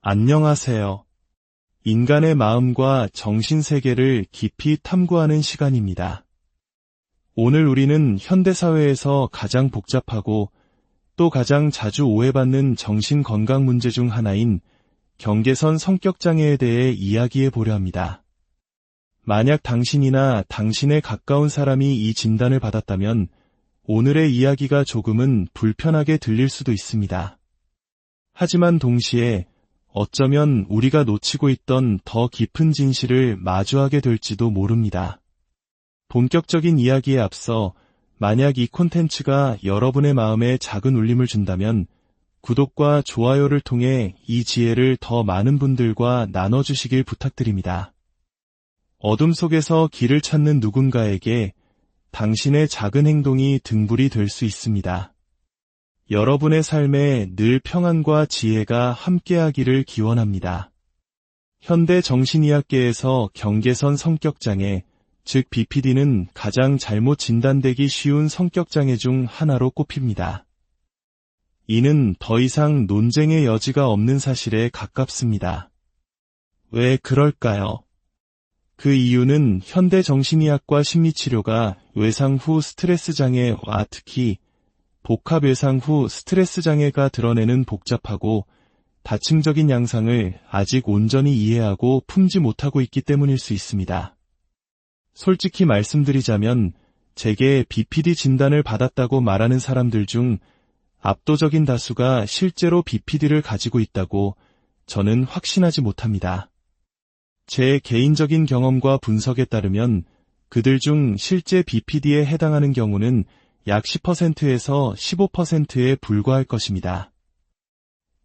안녕하세요. 인간의 마음과 정신 세계를 깊이 탐구하는 시간입니다. 오늘 우리는 현대사회에서 가장 복잡하고 또 가장 자주 오해받는 정신 건강 문제 중 하나인 경계선 성격장애에 대해 이야기해 보려 합니다. 만약 당신이나 당신에 가까운 사람이 이 진단을 받았다면 오늘의 이야기가 조금은 불편하게 들릴 수도 있습니다. 하지만 동시에 어쩌면 우리가 놓치고 있던 더 깊은 진실을 마주하게 될지도 모릅니다. 본격적인 이야기에 앞서 만약 이 콘텐츠가 여러분의 마음에 작은 울림을 준다면 구독과 좋아요를 통해 이 지혜를 더 많은 분들과 나눠주시길 부탁드립니다. 어둠 속에서 길을 찾는 누군가에게 당신의 작은 행동이 등불이 될 수 있습니다. 여러분의 삶에 늘 평안과 지혜가 함께하기를 기원합니다. 현대 정신의학계에서 경계선 성격장애, 즉 BPD는 가장 잘못 진단되기 쉬운 성격장애 중 하나로 꼽힙니다. 이는 더 이상 논쟁의 여지가 없는 사실에 가깝습니다. 왜 그럴까요? 그 이유는 현대 정신의학과 심리치료가 외상 후 스트레스 장애와 특히 복합 외상 후 스트레스 장애가 드러내는 복잡하고 다층적인 양상을 아직 온전히 이해하고 품지 못하고 있기 때문일 수 있습니다. 솔직히 말씀드리자면 제게 BPD 진단을 받았다고 말하는 사람들 중 압도적인 다수가 실제로 BPD를 가지고 있다고 저는 확신하지 못합니다. 제 개인적인 경험과 분석에 따르면 그들 중 실제 BPD에 해당하는 경우는 약 10%에서 15%에 불과할 것입니다.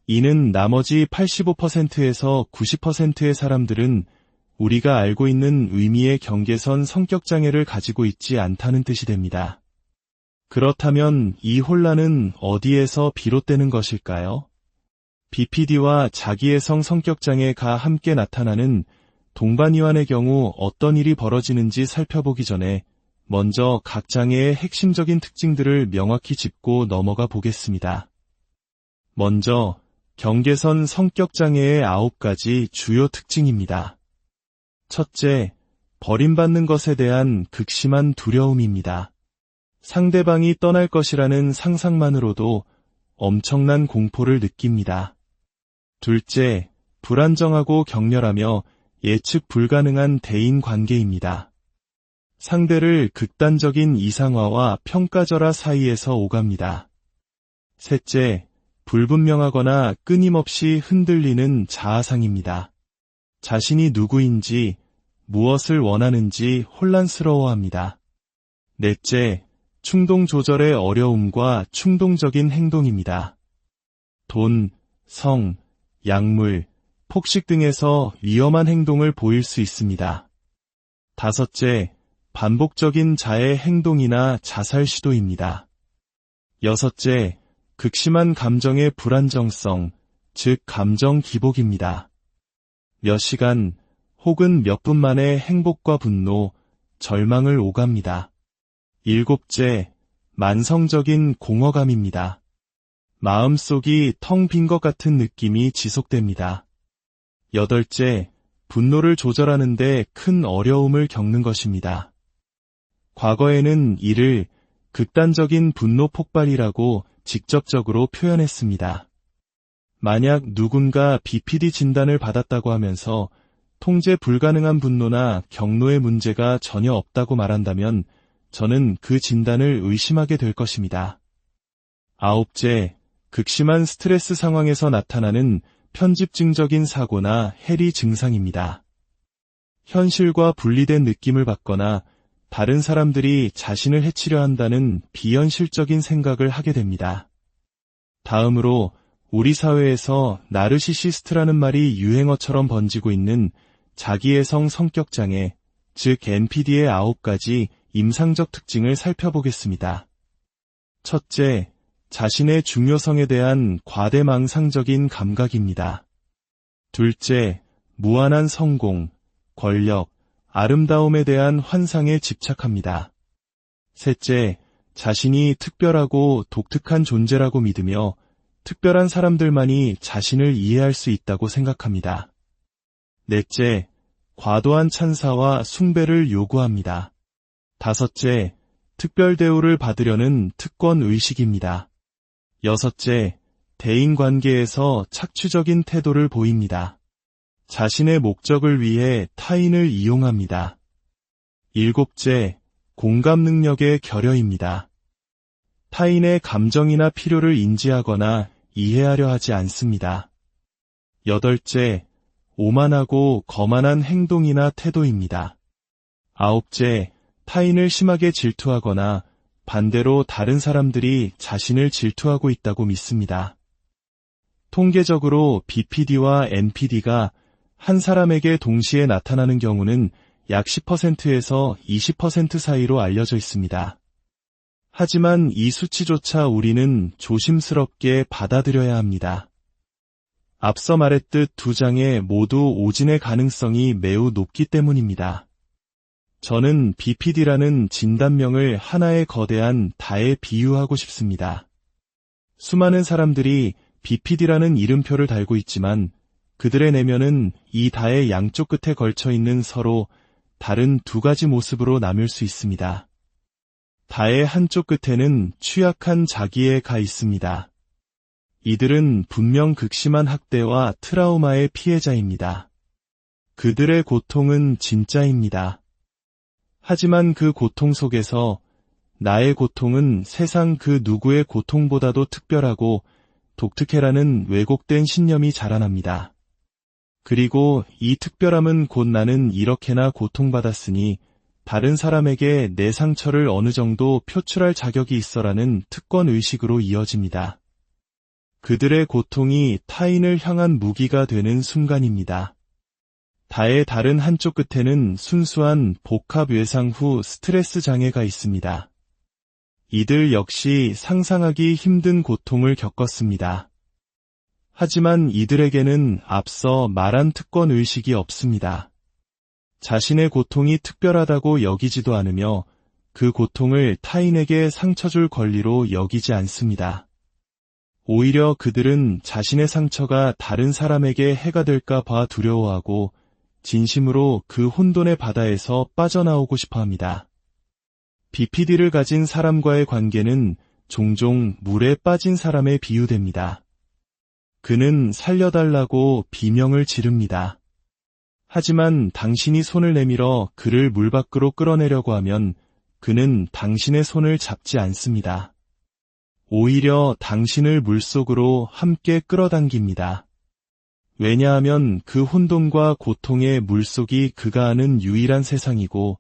이는 나머지 85%에서 90%의 사람들은 우리가 알고 있는 의미의 경계선 성격장애를 가지고 있지 않다는 뜻이 됩니다. 그렇다면 이 혼란은 어디에서 비롯되는 것일까요? BPD와 자기애성 성격장애가 함께 나타나는 동반이완의 경우 어떤 일이 벌어지는지 살펴보기 전에 먼저 각 장애의 핵심적인 특징들을 명확히 짚고 넘어가 보겠습니다. 먼저 경계선 성격장애의 9가지 주요 특징입니다. 첫째, 버림받는 것에 대한 극심한 두려움입니다. 상대방이 떠날 것이라는 상상만으로도 엄청난 공포를 느낍니다. 둘째, 불안정하고 격렬하며 예측 불가능한 대인 관계입니다. 상대를 극단적인 이상화와 평가절하 사이에서 오갑니다. 셋째, 불분명하거나 끊임없이 흔들리는 자아상입니다. 자신이 누구인지, 무엇을 원하는지 혼란스러워합니다. 넷째, 충동 조절의 어려움과 충동적인 행동입니다. 돈, 성, 약물, 폭식 등에서 위험한 행동을 보일 수 있습니다. 다섯째, 반복적인 자해 행동이나 자살 시도입니다. 여섯째, 극심한 감정의 불안정성, 즉 감정 기복입니다. 몇 시간 혹은 몇 분 만에 행복과 분노, 절망을 오갑니다. 일곱째, 만성적인 공허감입니다. 마음속이 텅 빈 것 같은 느낌이 지속됩니다. 여덟째, 분노를 조절하는 데 큰 어려움을 겪는 것입니다. 과거에는 이를 극단적인 분노 폭발이라고 직접적으로 표현했습니다. 만약 누군가 BPD 진단을 받았다고 하면서 통제 불가능한 분노나 경노의 문제가 전혀 없다고 말한다면 저는 그 진단을 의심하게 될 것입니다. 아홉째, 극심한 스트레스 상황에서 나타나는 편집증적인 사고나 해리 증상입니다. 현실과 분리된 느낌을 받거나 다른 사람들이 자신을 해치려 한다는 비현실적인 생각을 하게 됩니다. 다음으로 우리 사회에서 나르시시스트라는 말이 유행어처럼 번지고 있는 자기애성 성격장애, 즉 NPD의 9가지 임상적 특징을 살펴보겠습니다. 첫째, 자신의 중요성에 대한 과대망상적인 감각입니다. 둘째, 무한한 성공, 권력, 아름다움에 대한 환상에 집착합니다. 셋째, 자신이 특별하고 독특한 존재라고 믿으며 특별한 사람들만이 자신을 이해할 수 있다고 생각합니다. 넷째, 과도한 찬사와 숭배를 요구합니다. 다섯째, 특별 대우를 받으려는 특권 의식입니다. 여섯째, 대인 관계에서 착취적인 태도를 보입니다. 자신의 목적을 위해 타인을 이용합니다. 일곱째, 공감 능력의 결여입니다. 타인의 감정이나 필요를 인지하거나 이해하려 하지 않습니다. 여덟째, 오만하고 거만한 행동이나 태도입니다. 아홉째, 타인을 심하게 질투하거나 반대로 다른 사람들이 자신을 질투하고 있다고 믿습니다. 통계적으로 BPD와 NPD가 한 사람에게 동시에 나타나는 경우는 약 10%에서 20% 사이로 알려져 있습니다. 하지만 이 수치조차 우리는 조심스럽게 받아들여야 합니다. 앞서 말했듯 두 장애 모두 오진의 가능성이 매우 높기 때문입니다. 저는 BPD라는 진단명을 하나의 거대한 다에 비유하고 싶습니다. 수많은 사람들이 BPD라는 이름표를 달고 있지만 그들의 내면은 이 다의 양쪽 끝에 걸쳐 있는 서로 다른 두 가지 모습으로 나뉠 수 있습니다. 다의 한쪽 끝에는 취약한 자기애가 있습니다. 이들은 분명 극심한 학대와 트라우마의 피해자입니다. 그들의 고통은 진짜입니다. 하지만 그 고통 속에서 나의 고통은 세상 그 누구의 고통보다도 특별하고 독특해라는 왜곡된 신념이 자라납니다. 그리고 이 특별함은 곧 나는 이렇게나 고통받았으니 다른 사람에게 내 상처를 어느 정도 표출할 자격이 있어라는 특권 의식으로 이어집니다. 그들의 고통이 타인을 향한 무기가 되는 순간입니다. 다의 다른 한쪽 끝에는 순수한 복합 외상 후 스트레스 장애가 있습니다. 이들 역시 상상하기 힘든 고통을 겪었습니다. 하지만 이들에게는 앞서 말한 특권 의식이 없습니다. 자신의 고통이 특별하다고 여기지도 않으며 그 고통을 타인에게 상처 줄 권리로 여기지 않습니다. 오히려 그들은 자신의 상처가 다른 사람에게 해가 될까 봐 두려워하고 진심으로 그 혼돈의 바다에서 빠져나오고 싶어 합니다. BPD를 가진 사람과의 관계는 종종 물에 빠진 사람에 비유됩니다. 그는 살려달라고 비명을 지릅니다. 하지만 당신이 손을 내밀어 그를 물 밖으로 끌어내려고 하면 그는 당신의 손을 잡지 않습니다. 오히려 당신을 물속으로 함께 끌어당깁니다. 왜냐하면 그 혼돈과 고통의 물속이 그가 아는 유일한 세상이고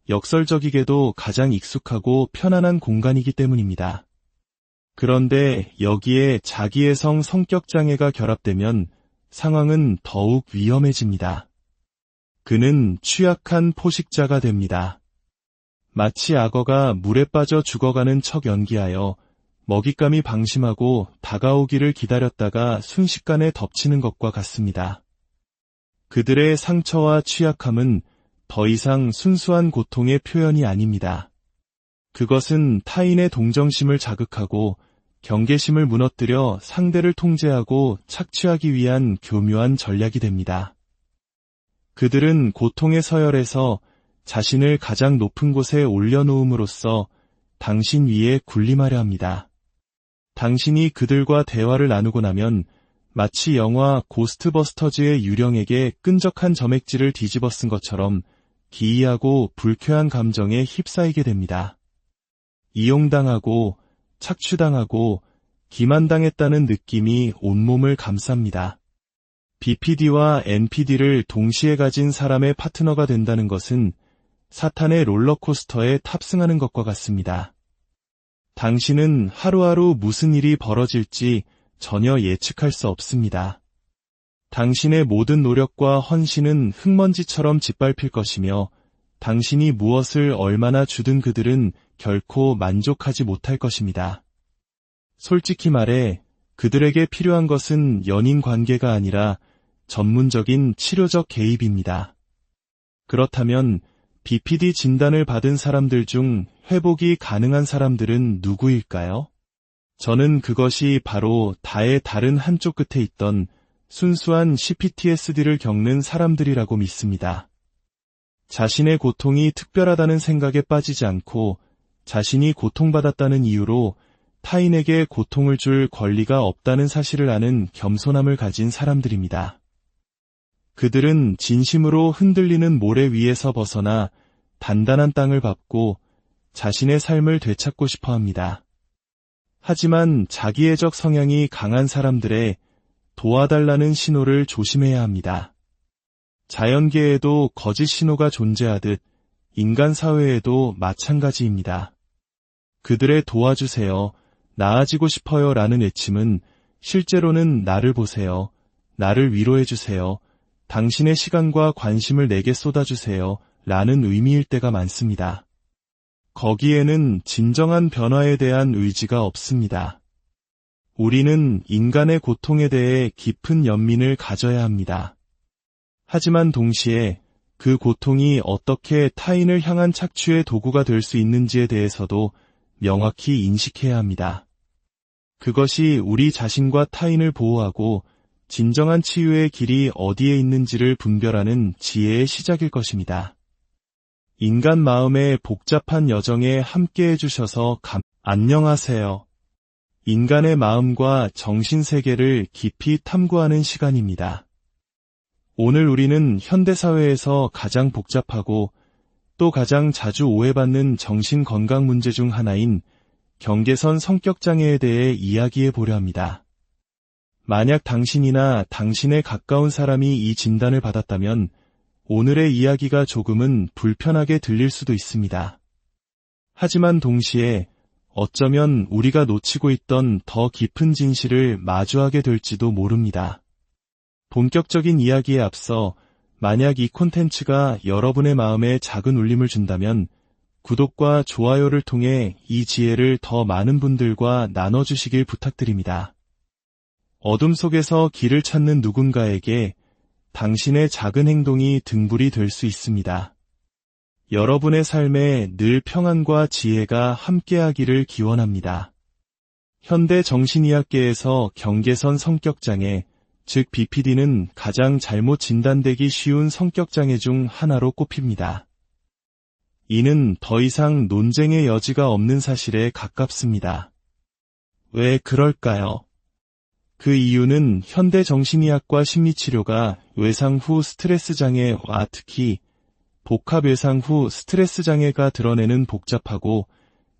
역설적이게도 가장 익숙하고 편안한 공간이기 때문입니다. 그런데 여기에 자기애성 성격장애가 결합되면 상황은 더욱 위험해집니다. 그는 취약한 포식자가 됩니다. 마치 악어가 물에 빠져 죽어가는 척 연기하여 먹잇감이 방심하고 다가오기를 기다렸다가 순식간에 덮치는 것과 같습니다. 그들의 상처와 취약함은 더 이상 순수한 고통의 표현이 아닙니다. 그것은 타인의 동정심을 자극하고 경계심을 무너뜨려 상대를 통제하고 착취하기 위한 교묘한 전략이 됩니다. 그들은 고통의 서열에서 자신을 가장 높은 곳에 올려놓음으로써 당신 위에 군림하려 합니다. 당신이 그들과 대화를 나누고 나면 마치 영화 고스트버스터즈의 유령에게 끈적한 점액질을 뒤집어 쓴 것처럼 기이하고 불쾌한 감정에 휩싸이게 됩니다. 이용당하고 착취당하고 기만당했다는 느낌이 온몸을 감쌉니다. BPD와 NPD를 동시에 가진 사람의 파트너가 된다는 것은 사탄의 롤러코스터에 탑승하는 것과 같습니다. 당신은 하루하루 무슨 일이 벌어질지 전혀 예측할 수 없습니다. 당신의 모든 노력과 헌신은 흙먼지처럼 짓밟힐 것이며 당신이 무엇을 얼마나 주든 그들은 결코 만족하지 못할 것입니다. 솔직히 말해 그들에게 필요한 것은 연인 관계가 아니라 전문적인 치료적 개입입니다. 그렇다면 BPD 진단을 받은 사람들 중 회복이 가능한 사람들은 누구일까요? 저는 그것이 바로 다의 다른 한쪽 끝에 있던 순수한 CPTSD를 겪는 사람들이라고 믿습니다. 자신의 고통이 특별하다는 생각에 빠지지 않고 자신이 고통받았다는 이유로 타인에게 고통을 줄 권리가 없다는 사실을 아는 겸손함을 가진 사람들입니다. 그들은 진심으로 흔들리는 모래 위에서 벗어나 단단한 땅을 밟고 자신의 삶을 되찾고 싶어 합니다. 하지만 자기애적 성향이 강한 사람들의 도와달라는 신호를 조심해야 합니다. 자연계에도 거짓 신호가 존재하듯 인간 사회에도 마찬가지입니다. 그들의 도와주세요, 나아지고 싶어요 라는 외침은 실제로는 나를 보세요, 나를 위로해주세요, 당신의 시간과 관심을 내게 쏟아주세요 라는 의미일 때가 많습니다. 거기에는 진정한 변화에 대한 의지가 없습니다. 우리는 인간의 고통에 대해 깊은 연민을 가져야 합니다. 하지만 동시에 그 고통이 어떻게 타인을 향한 착취의 도구가 될 수 있는지에 대해서도 명확히 인식해야 합니다. 그것이 우리 자신과 타인을 보호하고 진정한 치유의 길이 어디에 있는지를 분별하는 지혜의 시작일 것입니다. 인간 마음의 복잡한 여정에 함께해 주셔서 안녕하세요. 인간의 마음과 정신세계를 깊이 탐구하는 시간입니다. 오늘 우리는 현대사회에서 가장 복잡하고 또 가장 자주 오해받는 정신건강 문제 중 하나인 경계선 성격장애에 대해 이야기해 보려 합니다. 만약 당신이나 당신의 가까운 사람이 이 진단을 받았다면 오늘의 이야기가 조금은 불편하게 들릴 수도 있습니다. 하지만 동시에 어쩌면 우리가 놓치고 있던 더 깊은 진실을 마주하게 될지도 모릅니다. 본격적인 이야기에 앞서 만약 이 콘텐츠가 여러분의 마음에 작은 울림을 준다면 구독과 좋아요를 통해 이 지혜를 더 많은 분들과 나눠주시길 부탁드립니다. 어둠 속에서 길을 찾는 누군가에게 당신의 작은 행동이 등불이 될 수 있습니다. 여러분의 삶에 늘 평안과 지혜가 함께하기를 기원합니다. 현대 정신의학계에서 경계선 성격장애, 즉 BPD는 가장 잘못 진단되기 쉬운 성격장애 중 하나로 꼽힙니다. 이는 더 이상 논쟁의 여지가 없는 사실에 가깝습니다. 왜 그럴까요? 그 이유는 현대 정신의학과 심리치료가 외상 후 스트레스 장애와 특히 복합 외상 후 스트레스 장애가 드러내는 복잡하고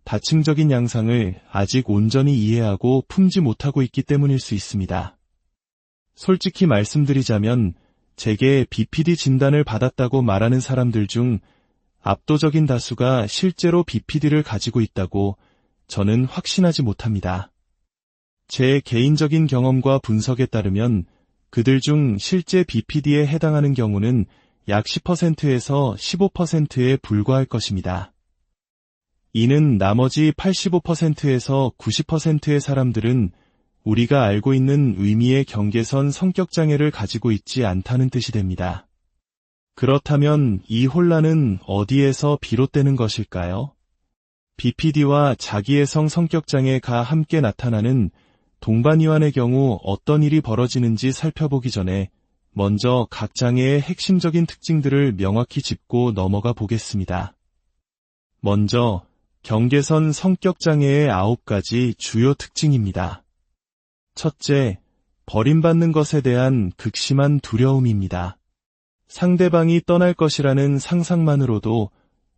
다층적인 양상을 아직 온전히 이해하고 품지 못하고 있기 때문일 수 있습니다. 솔직히 말씀드리자면 제게 BPD 진단을 받았다고 말하는 사람들 중 압도적인 다수가 실제로 BPD를 가지고 있다고 저는 확신하지 못합니다. 제 개인적인 경험과 분석에 따르면 그들 중 실제 BPD에 해당하는 경우는 약 10%에서 15%에 불과할 것입니다. 이는 나머지 85%에서 90%의 사람들은 우리가 알고 있는 의미의 경계선 성격장애를 가지고 있지 않다는 뜻이 됩니다. 그렇다면 이 혼란은 어디에서 비롯되는 것일까요? BPD와 자기애성 성격장애가 함께 나타나는 동반이완의 경우 어떤 일이 벌어지는지 살펴보기 전에 먼저 각 장애의 핵심적인 특징들을 명확히 짚고 넘어가 보겠습니다. 먼저 경계선 성격장애의 9가지 주요 특징입니다. 첫째, 버림받는 것에 대한 극심한 두려움입니다. 상대방이 떠날 것이라는 상상만으로도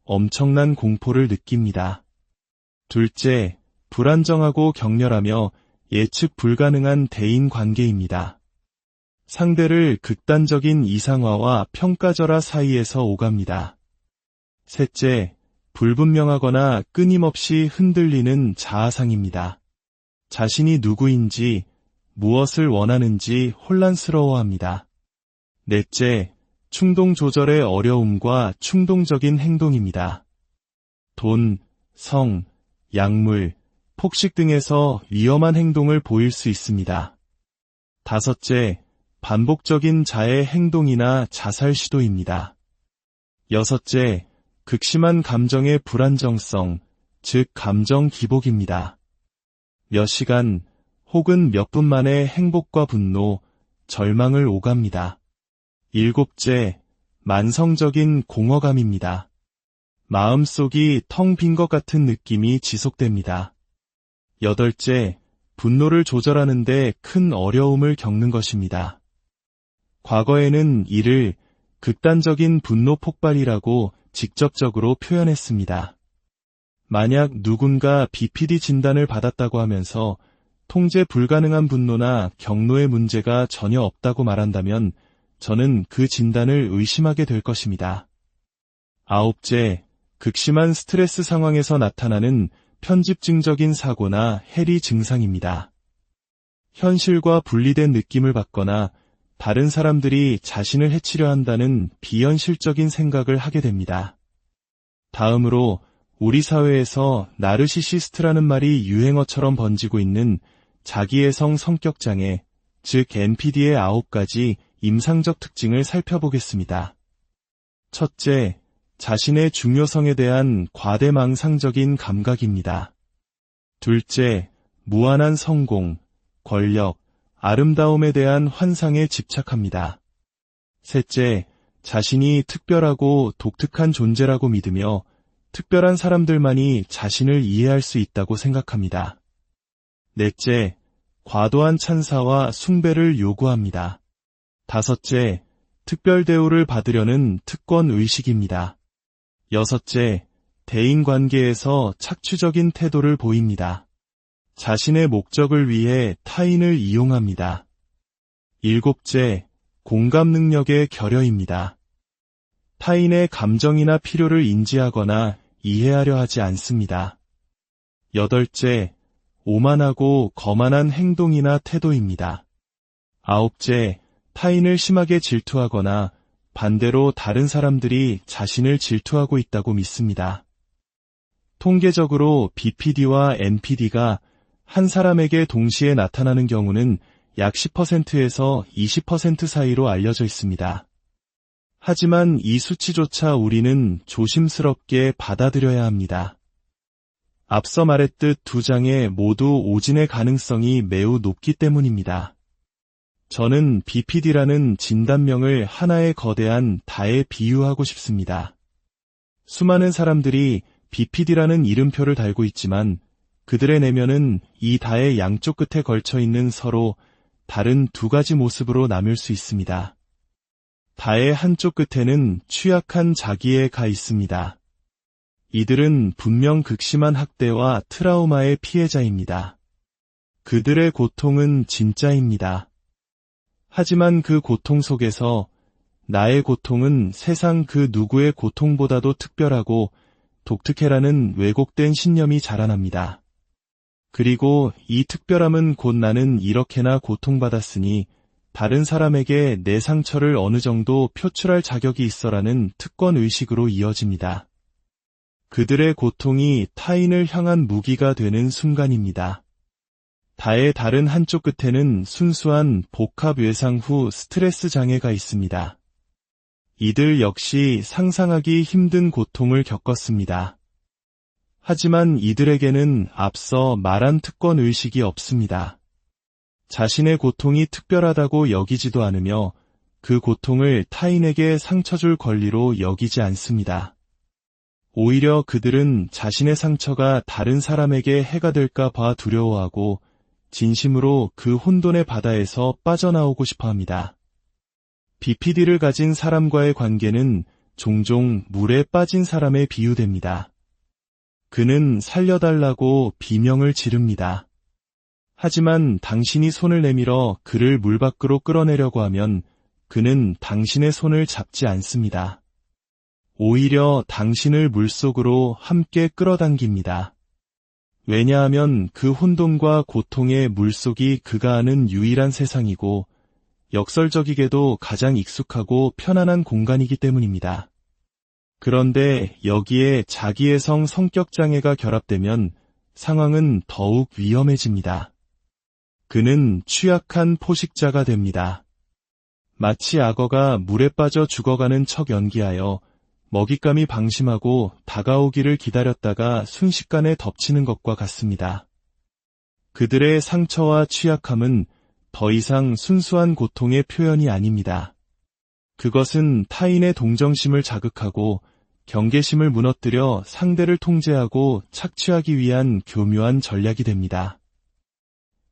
엄청난 공포를 느낍니다. 둘째, 불안정하고 격렬하며 예측 불가능한 대인 관계입니다. 상대를 극단적인 이상화와 평가절하 사이에서 오갑니다. 셋째, 불분명하거나 끊임없이 흔들리는 자아상입니다. 자신이 누구인지, 무엇을 원하는지 혼란스러워합니다. 넷째, 충동 조절의 어려움과 충동적인 행동입니다. 돈, 성, 약물, 폭식 등에서 위험한 행동을 보일 수 있습니다. 다섯째, 반복적인 자해 행동이나 자살 시도입니다. 여섯째, 극심한 감정의 불안정성, 즉 감정 기복입니다. 몇 시간 혹은 몇 분 만에 행복과 분노, 절망을 오갑니다. 일곱째, 만성적인 공허감입니다. 마음속이 텅 빈 것 같은 느낌이 지속됩니다. 여덟째, 분노를 조절하는데 큰 어려움을 겪는 것입니다. 과거에는 이를 극단적인 분노 폭발이라고 직접적으로 표현했습니다. 만약 누군가 BPD 진단을 받았다고 하면서 통제 불가능한 분노나 경로의 문제가 전혀 없다고 말한다면 저는 그 진단을 의심하게 될 것입니다. 아홉째, 극심한 스트레스 상황에서 나타나는 편집증적인 사고나 해리 증상입니다. 현실과 분리된 느낌을 받거나 다른 사람들이 자신을 해치려 한다는 비현실적인 생각을 하게 됩니다. 다음으로 우리 사회에서 나르시시스트라는 말이 유행어처럼 번지고 있는 자기애성 성격장애, 즉 NPD의 9가지 임상적 특징을 살펴보겠습니다. 첫째, 자신의 중요성에 대한 과대망상적인 감각입니다. 둘째, 무한한 성공, 권력, 아름다움에 대한 환상에 집착합니다. 셋째, 자신이 특별하고 독특한 존재라고 믿으며 특별한 사람들만이 자신을 이해할 수 있다고 생각합니다. 넷째, 과도한 찬사와 숭배를 요구합니다. 다섯째, 특별 대우를 받으려는 특권 의식입니다. 여섯째, 대인관계에서 착취적인 태도를 보입니다. 자신의 목적을 위해 타인을 이용합니다. 일곱째, 공감 능력의 결여입니다. 타인의 감정이나 필요를 인지하거나 이해하려 하지 않습니다. 여덟째, 오만하고 거만한 행동이나 태도입니다. 아홉째, 타인을 심하게 질투하거나 반대로 다른 사람들이 자신을 질투하고 있다고 믿습니다. 통계적으로 BPD와 NPD가 한 사람에게 동시에 나타나는 경우는 약 10%에서 20% 사이로 알려져 있습니다. 하지만 이 수치조차 우리는 조심스럽게 받아들여야 합니다. 앞서 말했듯 두 장애 모두 오진의 가능성이 매우 높기 때문입니다. 저는 BPD라는 진단명을 하나의 거대한 다에 비유하고 싶습니다. 수많은 사람들이 BPD라는 이름표를 달고 있지만 그들의 내면은 이 다의 양쪽 끝에 걸쳐 있는 서로 다른 두 가지 모습으로 나뉠 수 있습니다. 다의 한쪽 끝에는 취약한 자기애가 있습니다. 이들은 분명 극심한 학대와 트라우마의 피해자입니다. 그들의 고통은 진짜입니다. 하지만 그 고통 속에서 나의 고통은 세상 그 누구의 고통보다도 특별하고 독특해라는 왜곡된 신념이 자라납니다. 그리고 이 특별함은 곧 나는 이렇게나 고통받았으니 다른 사람에게 내 상처를 어느 정도 표출할 자격이 있어라는 특권 의식으로 이어집니다. 그들의 고통이 타인을 향한 무기가 되는 순간입니다. 다의 다른 한쪽 끝에는 순수한 복합 외상 후 스트레스 장애가 있습니다. 이들 역시 상상하기 힘든 고통을 겪었습니다. 하지만 이들에게는 앞서 말한 특권 의식이 없습니다. 자신의 고통이 특별하다고 여기지도 않으며 그 고통을 타인에게 상처 줄 권리로 여기지 않습니다. 오히려 그들은 자신의 상처가 다른 사람에게 해가 될까 봐 두려워하고 진심으로 그 혼돈의 바다에서 빠져나오고 싶어 합니다. BPD를 가진 사람과의 관계는 종종 물에 빠진 사람에 비유됩니다. 그는 살려달라고 비명을 지릅니다. 하지만 당신이 손을 내밀어 그를 물 밖으로 끌어내려고 하면 그는 당신의 손을 잡지 않습니다. 오히려 당신을 물속으로 함께 끌어당깁니다. 왜냐하면 그 혼돈과 고통의 물속이 그가 아는 유일한 세상이고 역설적이게도 가장 익숙하고 편안한 공간이기 때문입니다. 그런데 여기에 자기애성 성격장애가 결합되면 상황은 더욱 위험해집니다. 그는 취약한 포식자가 됩니다. 마치 악어가 물에 빠져 죽어가는 척 연기하여 먹잇감이 방심하고 다가오기를 기다렸다가 순식간에 덮치는 것과 같습니다. 그들의 상처와 취약함은 더 이상 순수한 고통의 표현이 아닙니다. 그것은 타인의 동정심을 자극하고 경계심을 무너뜨려 상대를 통제하고 착취하기 위한 교묘한 전략이 됩니다.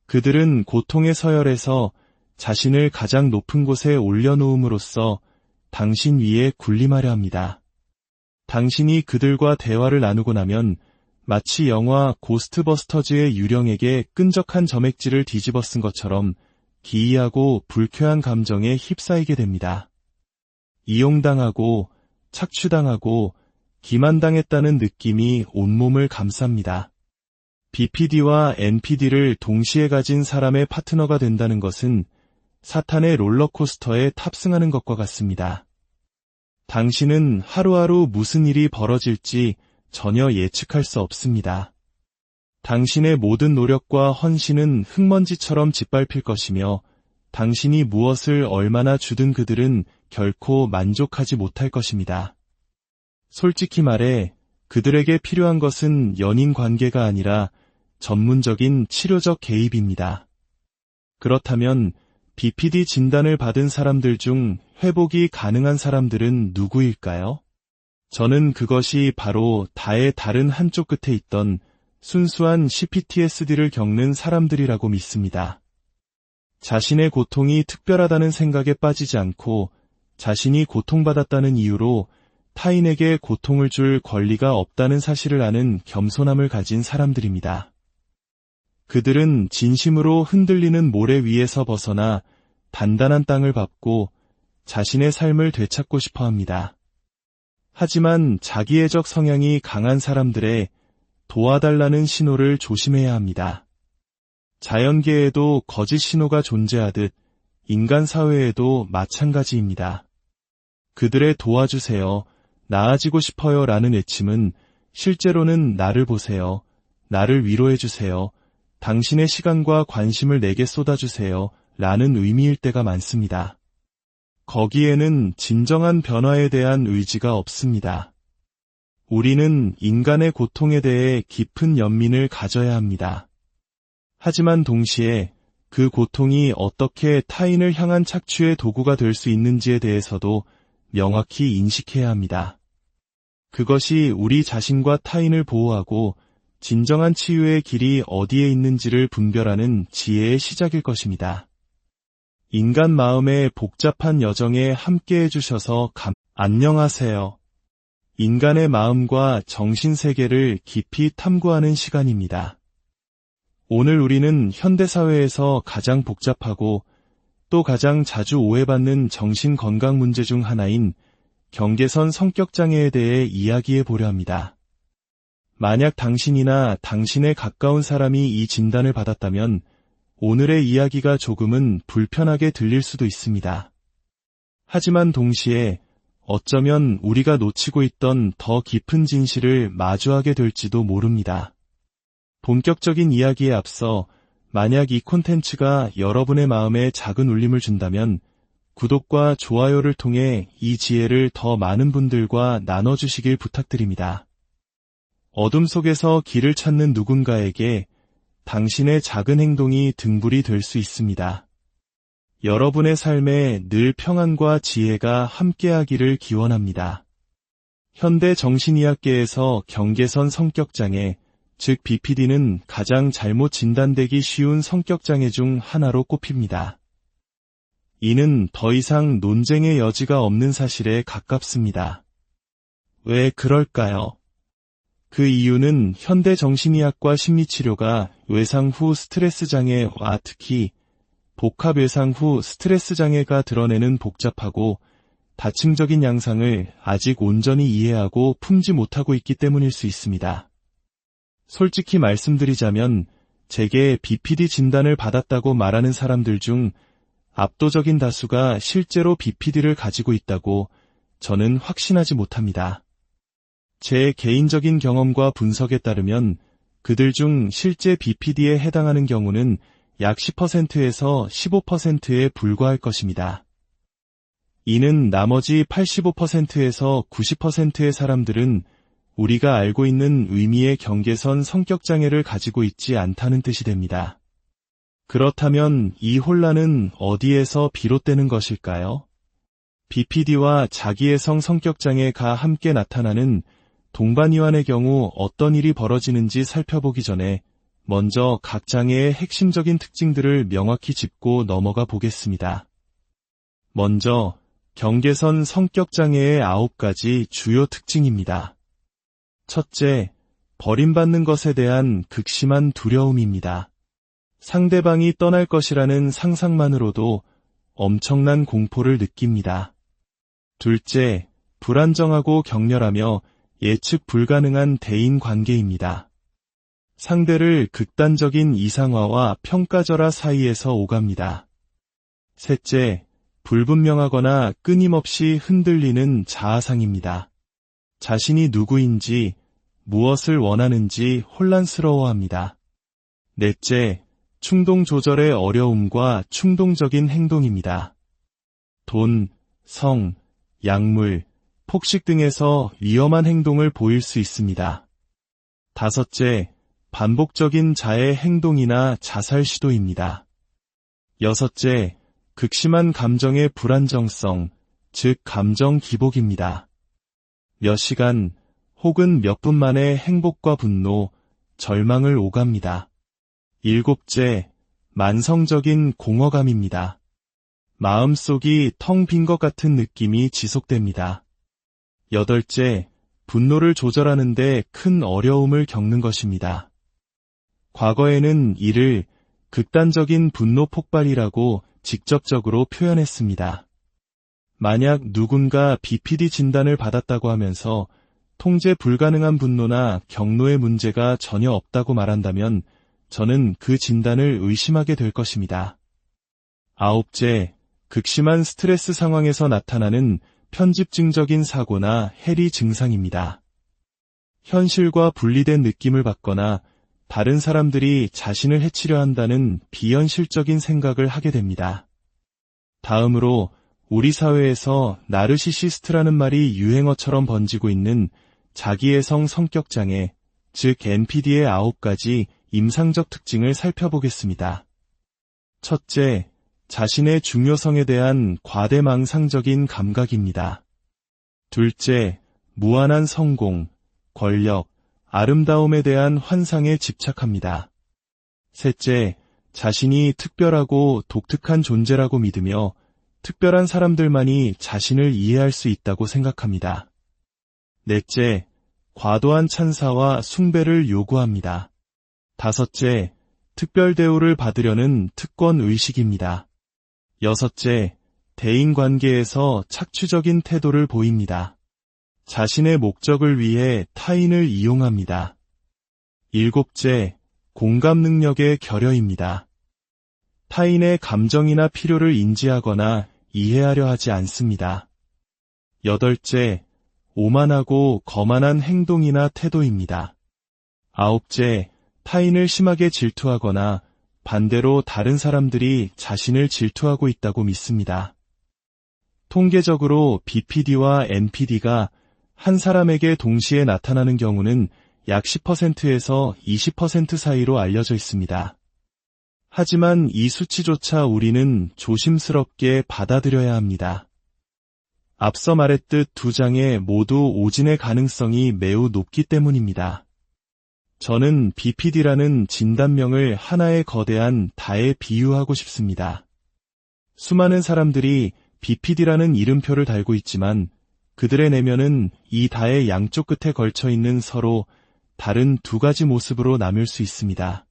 그들은 고통의 서열에서 자신을 가장 높은 곳에 올려놓음으로써 당신 위에 군림하려 합니다. 당신이 그들과 대화를 나누고 나면 마치 영화 고스트버스터즈의 유령에게 끈적한 점액질을 뒤집어 쓴 것처럼 기이하고 불쾌한 감정에 휩싸이게 됩니다. 이용당하고 착취당하고 기만당했다는 느낌이 온몸을 감쌉니다. BPD와 NPD를 동시에 가진 사람의 파트너가 된다는 것은 사탄의 롤러코스터에 탑승하는 것과 같습니다. 당신은 하루하루 무슨 일이 벌어질지 전혀 예측할 수 없습니다. 당신의 모든 노력과 헌신은 흙먼지처럼 짓밟힐 것이며 당신이 무엇을 얼마나 주든 그들은 결코 만족하지 못할 것입니다. 솔직히 말해 그들에게 필요한 것은 연인 관계가 아니라 전문적인 치료적 개입입니다. 그렇다면 BPD 진단을 받은 사람들 중 회복이 가능한 사람들은 누구일까요? 저는 그것이 바로 다의 다른 한쪽 끝에 있던 순수한 CPTSD를 겪는 사람들이라고 믿습니다. 자신의 고통이 특별하다는 생각에 빠지지 않고 자신이 고통받았다는 이유로 타인에게 고통을 줄 권리가 없다는 사실을 아는 겸손함을 가진 사람들입니다. 그들은 진심으로 흔들리는 모래 위에서 벗어나 단단한 땅을 밟고 자신의 삶을 되찾고 싶어 합니다. 하지만 자기애적 성향이 강한 사람들의 도와달라는 신호를 조심해야 합니다. 자연계에도 거짓 신호가 존재하듯 인간 사회에도 마찬가지입니다. 그들의 도와주세요, 나아지고 싶어요 라는 외침은 실제로는 나를 보세요, 나를 위로해주세요, 당신의 시간과 관심을 내게 쏟아주세요 라는 의미일 때가 많습니다. 거기에는 진정한 변화에 대한 의지가 없습니다. 우리는 인간의 고통에 대해 깊은 연민을 가져야 합니다. 하지만 동시에 그 고통이 어떻게 타인을 향한 착취의 도구가 될 수 있는지에 대해서도 명확히 인식해야 합니다. 그것이 우리 자신과 타인을 보호하고 진정한 치유의 길이 어디에 있는지를 분별하는 지혜의 시작일 것입니다. 인간 마음의 복잡한 여정에 함께해 주셔서 안녕하세요. 인간의 마음과 정신세계를 깊이 탐구하는 시간입니다. 오늘 우리는 현대사회에서 가장 복잡하고 또 가장 자주 오해받는 정신건강 문제 중 하나인 경계선 성격장애에 대해 이야기해 보려 합니다. 만약 당신이나 당신의 가까운 사람이 이 진단을 받았다면 오늘의 이야기가 조금은 불편하게 들릴 수도 있습니다. 하지만 동시에 어쩌면 우리가 놓치고 있던 더 깊은 진실을 마주하게 될지도 모릅니다. 본격적인 이야기에 앞서 만약 이 콘텐츠가 여러분의 마음에 작은 울림을 준다면 구독과 좋아요를 통해 이 지혜를 더 많은 분들과 나눠주시길 부탁드립니다. 어둠 속에서 길을 찾는 누군가에게 당신의 작은 행동이 등불이 될 수 있습니다. 여러분의 삶에 늘 평안과 지혜가 함께하기를 기원합니다. 현대 정신의학계에서 경계선 성격장애, 즉 BPD는 가장 잘못 진단되기 쉬운 성격장애 중 하나로 꼽힙니다. 이는 더 이상 논쟁의 여지가 없는 사실에 가깝습니다. 왜 그럴까요? 그 이유는 현대 정신의학과 심리치료가 외상 후 스트레스 장애와 특히 복합 외상 후 스트레스 장애가 드러내는 복잡하고 다층적인 양상을 아직 온전히 이해하고 품지 못하고 있기 때문일 수 있습니다. 솔직히 말씀드리자면 제게 BPD 진단을 받았다고 말하는 사람들 중 압도적인 다수가 실제로 BPD를 가지고 있다고 저는 확신하지 못합니다. 제 개인적인 경험과 분석에 따르면 그들 중 실제 BPD에 해당하는 경우는 약 10%에서 15%에 불과할 것입니다. 이는 나머지 85%에서 90%의 사람들은 우리가 알고 있는 의미의 경계선 성격장애를 가지고 있지 않다는 뜻이 됩니다. 그렇다면 이 혼란은 어디에서 비롯되는 것일까요? BPD와 자기애성 성격장애가 함께 나타나는 동반이완의 경우 어떤 일이 벌어지는지 살펴보기 전에 먼저 각 장애의 핵심적인 특징들을 명확히 짚고 넘어가 보겠습니다. 먼저 경계선 성격장애의 9가지 주요 특징입니다. 첫째, 버림받는 것에 대한 극심한 두려움입니다. 상대방이 떠날 것이라는 상상만으로도 엄청난 공포를 느낍니다. 둘째, 불안정하고 격렬하며 예측 불가능한 대인 관계입니다. 상대를 극단적인 이상화와 평가절하 사이에서 오갑니다. 셋째, 불분명하거나 끊임없이 흔들리는 자아상입니다. 자신이 누구인지, 무엇을 원하는지 혼란스러워합니다. 넷째, 충동 조절의 어려움과 충동적인 행동입니다. 돈, 성, 약물, 폭식 등에서 위험한 행동을 보일 수 있습니다. 다섯째, 반복적인 자해 행동이나 자살 시도입니다. 여섯째, 극심한 감정의 불안정성, 즉 감정 기복입니다. 몇 시간 혹은 몇 분 만에 행복과 분노, 절망을 오갑니다. 일곱째, 만성적인 공허감입니다. 마음속이 텅 빈 것 같은 느낌이 지속됩니다. 여덟째, 분노를 조절하는 데 큰 어려움을 겪는 것입니다. 과거에는 이를 극단적인 분노 폭발이라고 직접적으로 표현했습니다. 만약 누군가 BPD 진단을 받았다고 하면서 통제 불가능한 분노나 경로의 문제가 전혀 없다고 말한다면 저는 그 진단을 의심하게 될 것입니다. 아홉째, 극심한 스트레스 상황에서 나타나는 편집증적인 사고나 해리 증상입니다. 현실과 분리된 느낌을 받거나 다른 사람들이 자신을 해치려 한다는 비현실적인 생각을 하게 됩니다. 다음으로 우리 사회에서 나르시시스트라는 말이 유행어처럼 번지고 있는 자기애성 성격장애, 즉 NPD의 9가지 임상적 특징을 살펴보겠습니다. 첫째, 자신의 중요성에 대한 과대망상적인 감각입니다. 둘째, 무한한 성공, 권력, 아름다움에 대한 환상에 집착합니다. 셋째, 자신이 특별하고 독특한 존재라고 믿으며 특별한 사람들만이 자신을 이해할 수 있다고 생각합니다. 넷째, 과도한 찬사와 숭배를 요구합니다. 다섯째, 특별 대우를 받으려는 특권 의식입니다. 여섯째, 대인관계에서 착취적인 태도를 보입니다. 자신의 목적을 위해 타인을 이용합니다. 일곱째, 공감 능력의 결여입니다. 타인의 감정이나 필요를 인지하거나 이해하려 하지 않습니다. 여덟째, 오만하고 거만한 행동이나 태도입니다. 아홉째, 타인을 심하게 질투하거나 반대로 다른 사람들이 자신을 질투하고 있다고 믿습니다. 통계적으로 BPD와 NPD가 한 사람에게 동시에 나타나는 경우는 약 10%에서 20% 사이로 알려져 있습니다. 하지만 이 수치조차 우리는 조심스럽게 받아들여야 합니다. 앞서 말했듯 두 장애 모두 오진의 가능성이 매우 높기 때문입니다. 저는 BPD라는 진단명을 하나의 거대한 다에 비유하고 싶습니다. 수많은 사람들이 BPD라는 이름표를 달고 있지만 그들의 내면은 이 다의 양쪽 끝에 걸쳐 있는 서로 다른 두 가지 모습으로 나뉠 수 있습니다.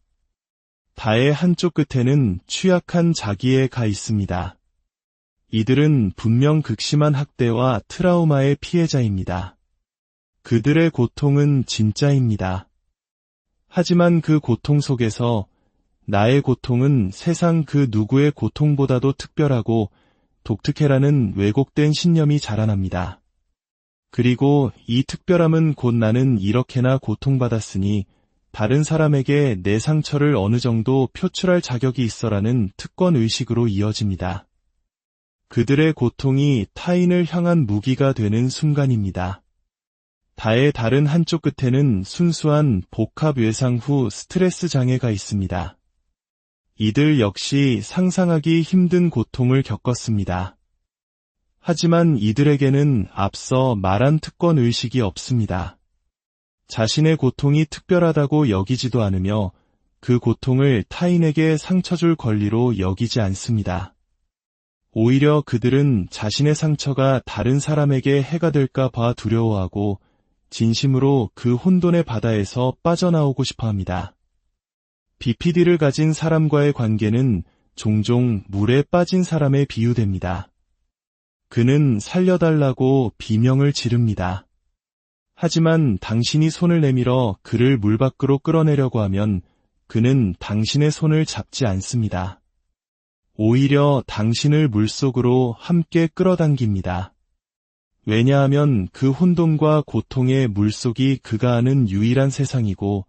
다의 한쪽 끝에는 취약한 자기애가 있습니다. 이들은 분명 극심한 학대와 트라우마의 피해자입니다. 그들의 고통은 진짜입니다. 하지만 그 고통 속에서 나의 고통은 세상 그 누구의 고통보다도 특별하고 독특해라는 왜곡된 신념이 자라납니다. 그리고 이 특별함은 곧 나는 이렇게나 고통받았으니 다른 사람에게 내 상처를 어느 정도 표출할 자격이 있어라는 특권의식으로 이어집니다. 그들의 고통이 타인을 향한 무기가 되는 순간입니다. 다의 다른 한쪽 끝에는 순수한 복합 외상 후 스트레스 장애가 있습니다. 이들 역시 상상하기 힘든 고통을 겪었습니다. 하지만 이들에게는 앞서 말한 특권 의식이 없습니다. 자신의 고통이 특별하다고 여기지도 않으며 그 고통을 타인에게 상처 줄 권리로 여기지 않습니다. 오히려 그들은 자신의 상처가 다른 사람에게 해가 될까 봐 두려워하고 진심으로 그 혼돈의 바다에서 빠져나오고 싶어 합니다. BPD를 가진 사람과의 관계는 종종 물에 빠진 사람에 비유됩니다. 그는 살려달라고 비명을 지릅니다. 하지만 당신이 손을 내밀어 그를 물 밖으로 끌어내려고 하면 그는 당신의 손을 잡지 않습니다. 오히려 당신을 물속으로 함께 끌어당깁니다. 왜냐하면 그 혼돈과 고통의 물속이 그가 아는 유일한 세상이고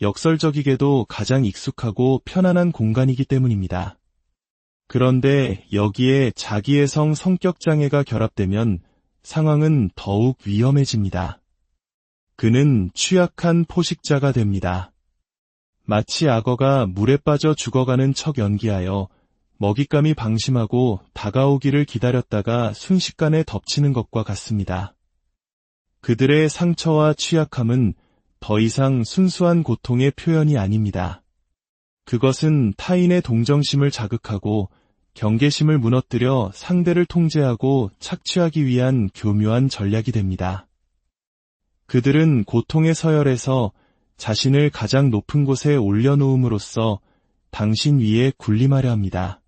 역설적이게도 가장 익숙하고 편안한 공간이기 때문입니다. 그런데 여기에 자기애성 성격장애가 결합되면 상황은 더욱 위험해집니다. 그는 취약한 포식자가 됩니다. 마치 악어가 물에 빠져 죽어가는 척 연기하여 먹잇감이 방심하고 다가오기를 기다렸다가 순식간에 덮치는 것과 같습니다. 그들의 상처와 취약함은 더 이상 순수한 고통의 표현이 아닙니다. 그것은 타인의 동정심을 자극하고 경계심을 무너뜨려 상대를 통제하고 착취하기 위한 교묘한 전략이 됩니다. 그들은 고통의 서열에서 자신을 가장 높은 곳에 올려놓음으로써 당신 위에 군림하려 합니다.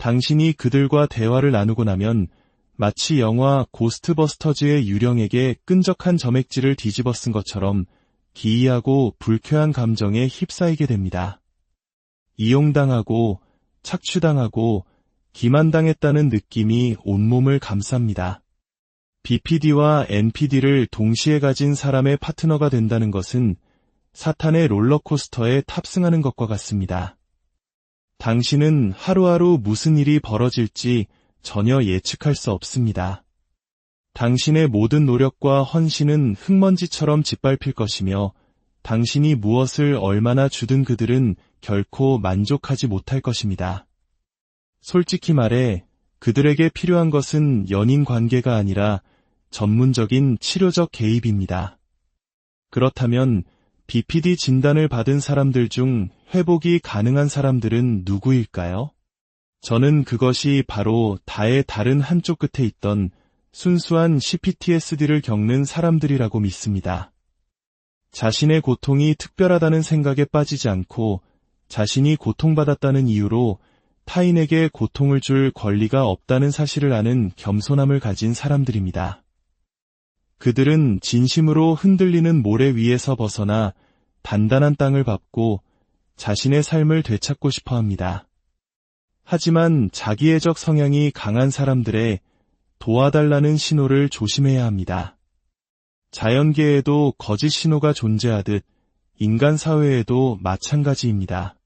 당신이 그들과 대화를 나누고 나면 마치 영화 고스트버스터즈의 유령에게 끈적한 점액질을 뒤집어 쓴 것처럼 기이하고 불쾌한 감정에 휩싸이게 됩니다. 이용당하고 착취당하고 기만당했다는 느낌이 온몸을 감쌉니다. BPD와 NPD를 동시에 가진 사람의 파트너가 된다는 것은 사탄의 롤러코스터에 탑승하는 것과 같습니다. 당신은 하루하루 무슨 일이 벌어질지 전혀 예측할 수 없습니다. 당신의 모든 노력과 헌신은 흙먼지처럼 짓밟힐 것이며 당신이 무엇을 얼마나 주든 그들은 결코 만족하지 못할 것입니다. 솔직히 말해 그들에게 필요한 것은 연인 관계가 아니라 전문적인 치료적 개입입니다. 그렇다면 BPD 진단을 받은 사람들 중 회복이 가능한 사람들은 누구일까요? 저는 그것이 바로 다의 다른 한쪽 끝에 있던 순수한 CPTSD를 겪는 사람들이라고 믿습니다. 자신의 고통이 특별하다는 생각에 빠지지 않고 자신이 고통받았다는 이유로 타인에게 고통을 줄 권리가 없다는 사실을 아는 겸손함을 가진 사람들입니다. 그들은 진심으로 흔들리는 모래 위에서 벗어나 단단한 땅을 밟고 자신의 삶을 되찾고 싶어 합니다. 하지만 자기애적 성향이 강한 사람들의 도와달라는 신호를 조심해야 합니다. 자연계에도 거짓 신호가 존재하듯 인간 사회에도 마찬가지입니다.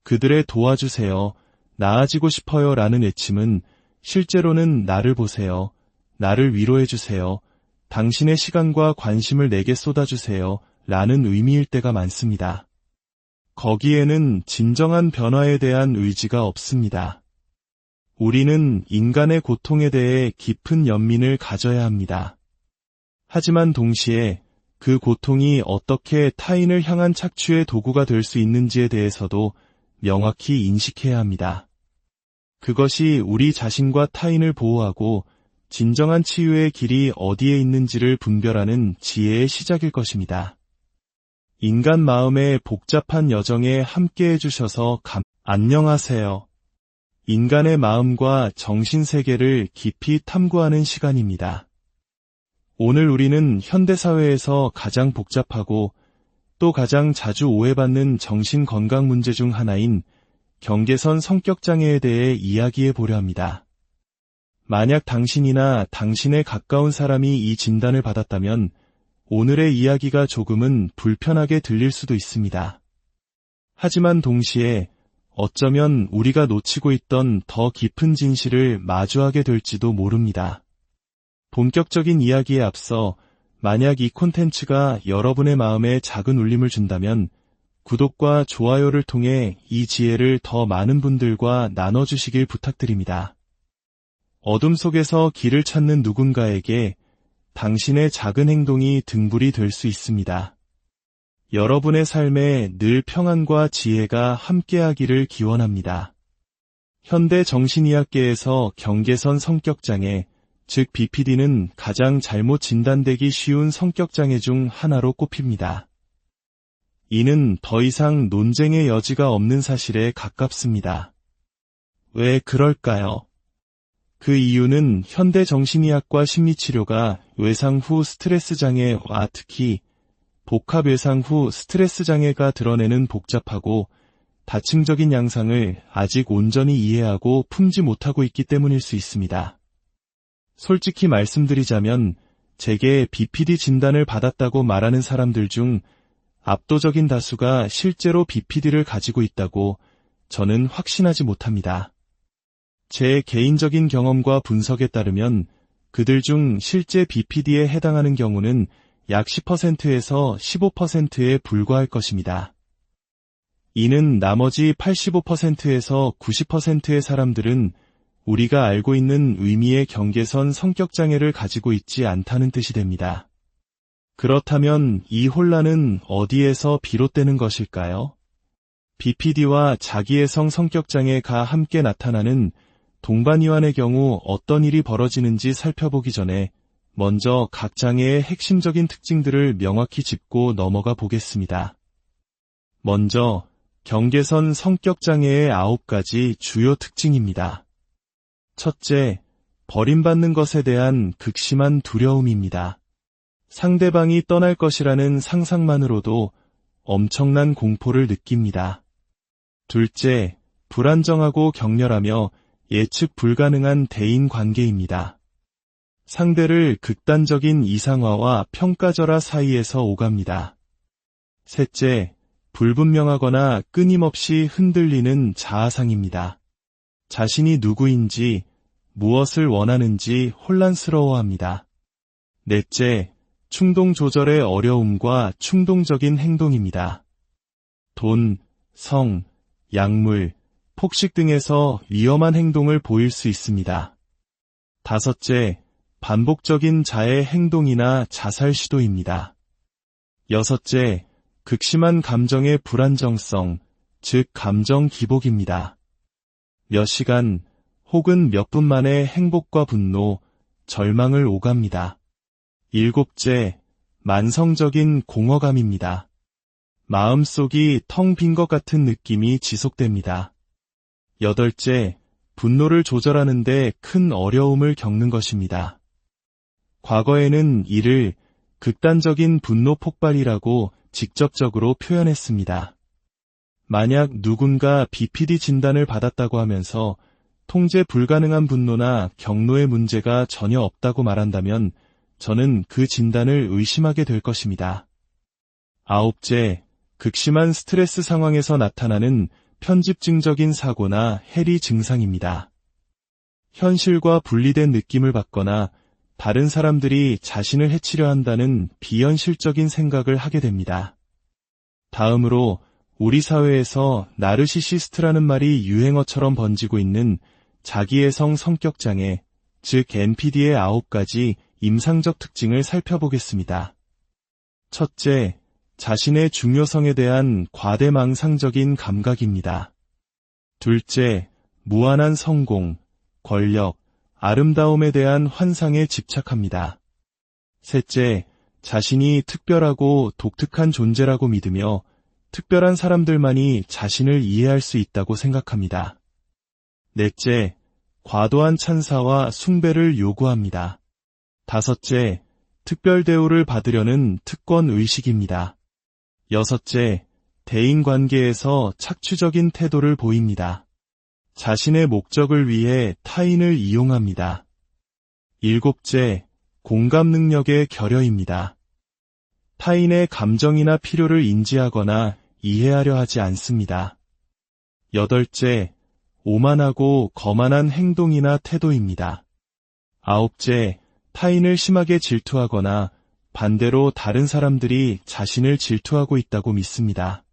그들의 도와주세요, 나아지고 싶어요 라는 외침은 실제로는 나를 보세요, 나를 위로해주세요, 당신의 시간과 관심을 내게 쏟아주세요 라는 의미일 때가 많습니다. 거기에는 진정한 변화에 대한 의지가 없습니다. 우리는 인간의 고통에 대해 깊은 연민을 가져야 합니다. 하지만 동시에 그 고통이 어떻게 타인을 향한 착취의 도구가 될 수 있는지에 대해서도 명확히 인식해야 합니다. 그것이 우리 자신과 타인을 보호하고 진정한 치유의 길이 어디에 있는지를 분별하는 지혜의 시작일 것입니다. 인간 마음의 복잡한 여정에 함께해 주셔서 안녕하세요. 인간의 마음과 정신세계를 깊이 탐구하는 시간입니다. 오늘 우리는 현대사회에서 가장 복잡하고 또 가장 자주 오해받는 정신건강 문제 중 하나인 경계선 성격장애에 대해 이야기해 보려 합니다. 만약 당신이나 당신의 가까운 사람이 이 진단을 받았다면 오늘의 이야기가 조금은 불편하게 들릴 수도 있습니다. 하지만 동시에 어쩌면 우리가 놓치고 있던 더 깊은 진실을 마주하게 될지도 모릅니다. 본격적인 이야기에 앞서 만약 이 콘텐츠가 여러분의 마음에 작은 울림을 준다면 구독과 좋아요를 통해 이 지혜를 더 많은 분들과 나눠주시길 부탁드립니다. 어둠 속에서 길을 찾는 누군가에게 당신의 작은 행동이 등불이 될 수 있습니다. 여러분의 삶에 늘 평안과 지혜가 함께하기를 기원합니다. 현대 정신의학계에서 경계선 성격장애, 즉 BPD는 가장 잘못 진단되기 쉬운 성격장애 중 하나로 꼽힙니다. 이는 더 이상 논쟁의 여지가 없는 사실에 가깝습니다. 왜 그럴까요? 그 이유는 현대 정신의학과 심리치료가 외상 후 스트레스 장애와 특히 복합 외상 후 스트레스 장애가 드러내는 복잡하고 다층적인 양상을 아직 온전히 이해하고 품지 못하고 있기 때문일 수 있습니다. 솔직히 말씀드리자면 제게 BPD 진단을 받았다고 말하는 사람들 중 압도적인 다수가 실제로 BPD를 가지고 있다고 저는 확신하지 못합니다. 제 개인적인 경험과 분석에 따르면 그들 중 실제 BPD에 해당하는 경우는 약 10%에서 15%에 불과할 것입니다. 이는 나머지 85%에서 90%의 사람들은 우리가 알고 있는 의미의 경계선 성격장애를 가지고 있지 않다는 뜻이 됩니다. 그렇다면 이 혼란은 어디에서 비롯되는 것일까요? BPD와 자기애성 성격장애가 함께 나타나는 동반이완의 경우 어떤 일이 벌어지는지 살펴보기 전에 먼저 각 장애의 핵심적인 특징들을 명확히 짚고 넘어가 보겠습니다. 먼저 경계선 성격장애의 9가지 주요 특징입니다. 첫째, 버림받는 것에 대한 극심한 두려움입니다. 상대방이 떠날 것이라는 상상만으로도 엄청난 공포를 느낍니다. 둘째, 불안정하고 격렬하며 예측 불가능한 대인 관계입니다. 상대를 극단적인 이상화와 평가절하 사이에서 오갑니다. 셋째, 불분명하거나 끊임없이 흔들리는 자아상입니다. 자신이 누구인지, 무엇을 원하는지 혼란스러워합니다. 넷째, 충동 조절의 어려움과 충동적인 행동입니다. 돈, 성, 약물, 폭식 등에서 위험한 행동을 보일 수 있습니다. 다섯째, 반복적인 자해 행동이나 자살 시도입니다. 여섯째, 극심한 감정의 불안정성, 즉 감정 기복입니다. 몇 시간 혹은 몇 분 만에 행복과 분노, 절망을 오갑니다. 일곱째, 만성적인 공허감입니다. 마음속이 텅 빈 것 같은 느낌이 지속됩니다. 여덟째, 분노를 조절하는 데 큰 어려움을 겪는 것입니다. 과거에는 이를 극단적인 분노 폭발이라고 직접적으로 표현했습니다. 만약 누군가 BPD 진단을 받았다고 하면서 통제 불가능한 분노나 경노의 문제가 전혀 없다고 말한다면 저는 그 진단을 의심하게 될 것입니다. 아홉째, 극심한 스트레스 상황에서 나타나는 편집증적인 사고나 해리 증상입니다. 현실과 분리된 느낌을 받거나 다른 사람들이 자신을 해치려 한다는 비현실적인 생각을 하게 됩니다. 다음으로 우리 사회에서 나르시시스트라는 말이 유행어처럼 번지고 있는 자기애성 성격장애, 즉 NPD의 9가지 임상적 특징을 살펴보겠습니다. 첫째, 자신의 중요성에 대한 과대망상적인 감각입니다. 둘째, 무한한 성공, 권력, 아름다움에 대한 환상에 집착합니다. 셋째, 자신이 특별하고 독특한 존재라고 믿으며 특별한 사람들만이 자신을 이해할 수 있다고 생각합니다. 넷째, 과도한 찬사와 숭배를 요구합니다. 다섯째, 특별 대우를 받으려는 특권 의식입니다. 여섯째, 대인관계에서 착취적인 태도를 보입니다. 자신의 목적을 위해 타인을 이용합니다. 일곱째, 공감 능력의 결여입니다. 타인의 감정이나 필요를 인지하거나 이해하려 하지 않습니다. 여덟째, 오만하고 거만한 행동이나 태도입니다. 아홉째, 타인을 심하게 질투하거나 반대로 다른 사람들이 자신을 질투하고 있다고 믿습니다.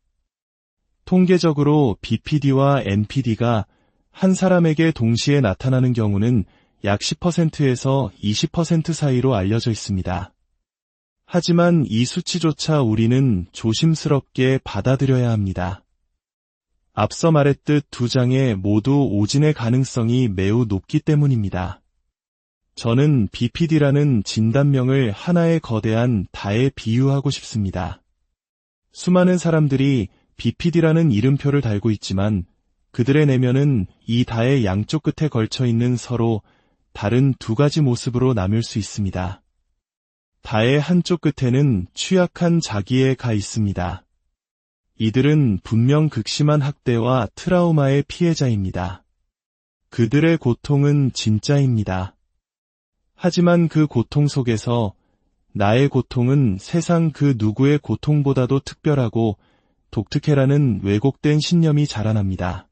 통계적으로 BPD와 NPD가 한 사람에게 동시에 나타나는 경우는 약 10%에서 20% 사이로 알려져 있습니다. 하지만 이 수치조차 우리는 조심스럽게 받아들여야 합니다. 앞서 말했듯 두 장애 모두 오진의 가능성이 매우 높기 때문입니다. 저는 BPD라는 진단명을 하나의 거대한 다에 비유하고 싶습니다. 수많은 사람들이 BPD라는 이름표를 달고 있지만 그들의 내면은 이 다의 양쪽 끝에 걸쳐 있는 서로 다른 두 가지 모습으로 나뉠 수 있습니다. 다의 한쪽 끝에는 취약한 자기애가 있습니다. 이들은 분명 극심한 학대와 트라우마의 피해자입니다. 그들의 고통은 진짜입니다. 하지만 그 고통 속에서 나의 고통은 세상 그 누구의 고통보다도 특별하고 독특해라는 왜곡된 신념이 자라납니다.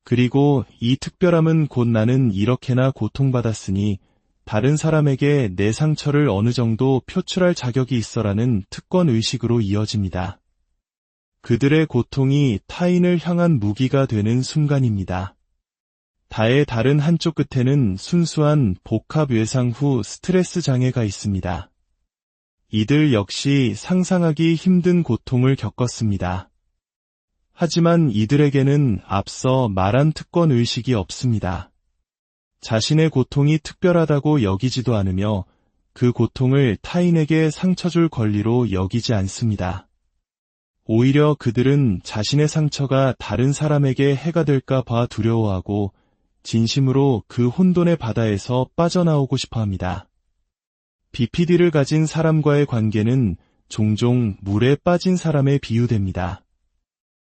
그리고 이 특별함은 곧 나는 이렇게나 고통받았으니 다른 사람에게 내 상처를 어느 정도 표출할 자격이 있어라는 특권의식으로 이어집니다. 그들의 고통이 타인을 향한 무기가 되는 순간입니다. 다의 다른 한쪽 끝에는 순수한 복합 외상 후 스트레스 장애가 있습니다. 이들 역시 상상하기 힘든 고통을 겪었습니다. 하지만 이들에게는 앞서 말한 특권의식이 없습니다. 자신의 고통이 특별하다고 여기지도 않으며 그 고통을 타인에게 상처 줄 권리로 여기지 않습니다. 오히려 그들은 자신의 상처가 다른 사람에게 해가 될까 봐 두려워하고 진심으로 그 혼돈의 바다에서 빠져나오고 싶어 합니다. BPD를 가진 사람과의 관계는 종종 물에 빠진 사람에 비유됩니다.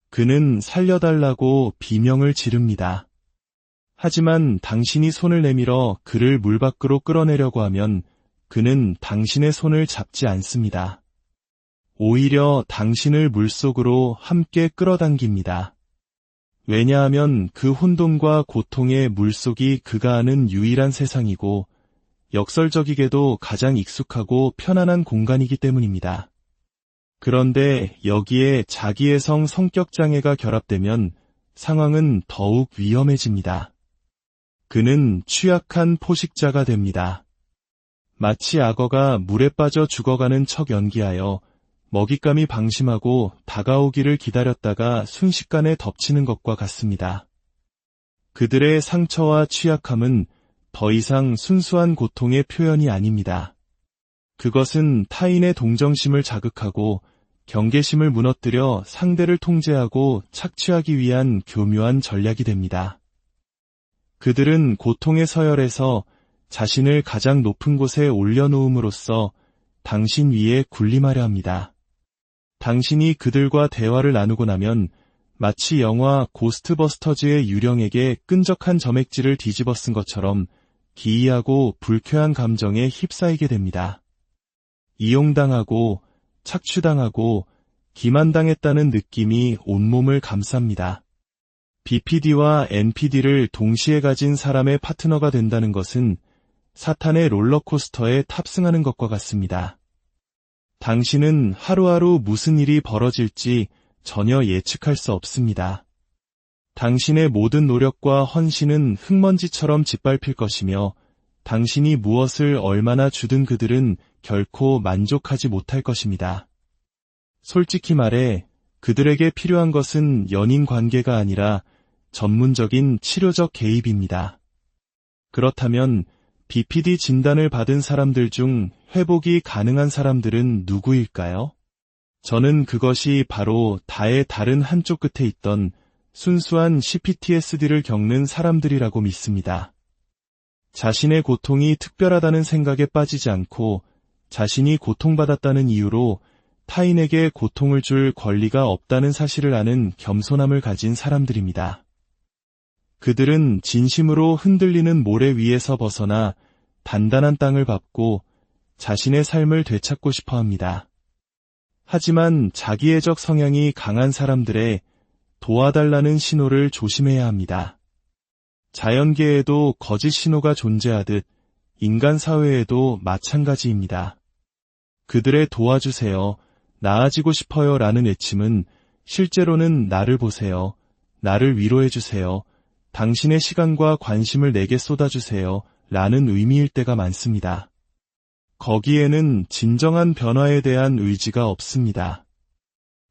그는 살려달라고 비명을 지릅니다. 하지만 당신이 손을 내밀어 그를 물 밖으로 끌어내려고 하면 그는 당신의 손을 잡지 않습니다. 오히려 당신을 물속으로 함께 끌어당깁니다. 왜냐하면 그 혼돈과 고통의 물속이 그가 아는 유일한 세상이고 역설적이게도 가장 익숙하고 편안한 공간이기 때문입니다. 그런데 여기에 자기애성 성격장애가 결합되면 상황은 더욱 위험해집니다. 그는 취약한 포식자가 됩니다. 마치 악어가 물에 빠져 죽어가는 척 연기하여 먹잇감이 방심하고 다가오기를 기다렸다가 순식간에 덮치는 것과 같습니다. 그들의 상처와 취약함은 더 이상 순수한 고통의 표현이 아닙니다. 그것은 타인의 동정심을 자극하고 경계심을 무너뜨려 상대를 통제하고 착취하기 위한 교묘한 전략이 됩니다. 그들은 고통의 서열에서 자신을 가장 높은 곳에 올려놓음으로써 당신 위에 군림하려 합니다. 당신이 그들과 대화를 나누고 나면 마치 영화 고스트버스터즈의 유령에게 끈적한 점액질을 뒤집어 쓴 것처럼 기이하고 불쾌한 감정에 휩싸이게 됩니다. 이용당하고 착취당하고 기만당했다는 느낌이 온몸을 감쌉니다. BPD와 NPD를 동시에 가진 사람의 파트너가 된다는 것은 사탄의 롤러코스터에 탑승하는 것과 같습니다. 당신은 하루하루 무슨 일이 벌어질지 전혀 예측할 수 없습니다. 당신의 모든 노력과 헌신은 흙먼지처럼 짓밟힐 것이며 당신이 무엇을 얼마나 주든 그들은 결코 만족하지 못할 것입니다. 솔직히 말해 그들에게 필요한 것은 연인 관계가 아니라 전문적인 치료적 개입입니다. 그렇다면 BPD 진단을 받은 사람들 중 회복이 가능한 사람들은 누구일까요? 저는 그것이 바로 다의 다른 한쪽 끝에 있던 순수한 CPTSD를 겪는 사람들이라고 믿습니다. 자신의 고통이 특별하다는 생각에 빠지지 않고 자신이 고통받았다는 이유로 타인에게 고통을 줄 권리가 없다는 사실을 아는 겸손함을 가진 사람들입니다. 그들은 진심으로 흔들리는 모래 위에서 벗어나 단단한 땅을 밟고 자신의 삶을 되찾고 싶어 합니다. 하지만 자기애적 성향이 강한 사람들의 도와달라는 신호를 조심해야 합니다. 자연계에도 거짓 신호가 존재하듯 인간 사회에도 마찬가지입니다. 그들의 도와주세요, 나아지고 싶어요 라는 외침은 실제로는 나를 보세요, 나를 위로해주세요, 당신의 시간과 관심을 내게 쏟아주세요 라는 의미일 때가 많습니다. 거기에는 진정한 변화에 대한 의지가 없습니다.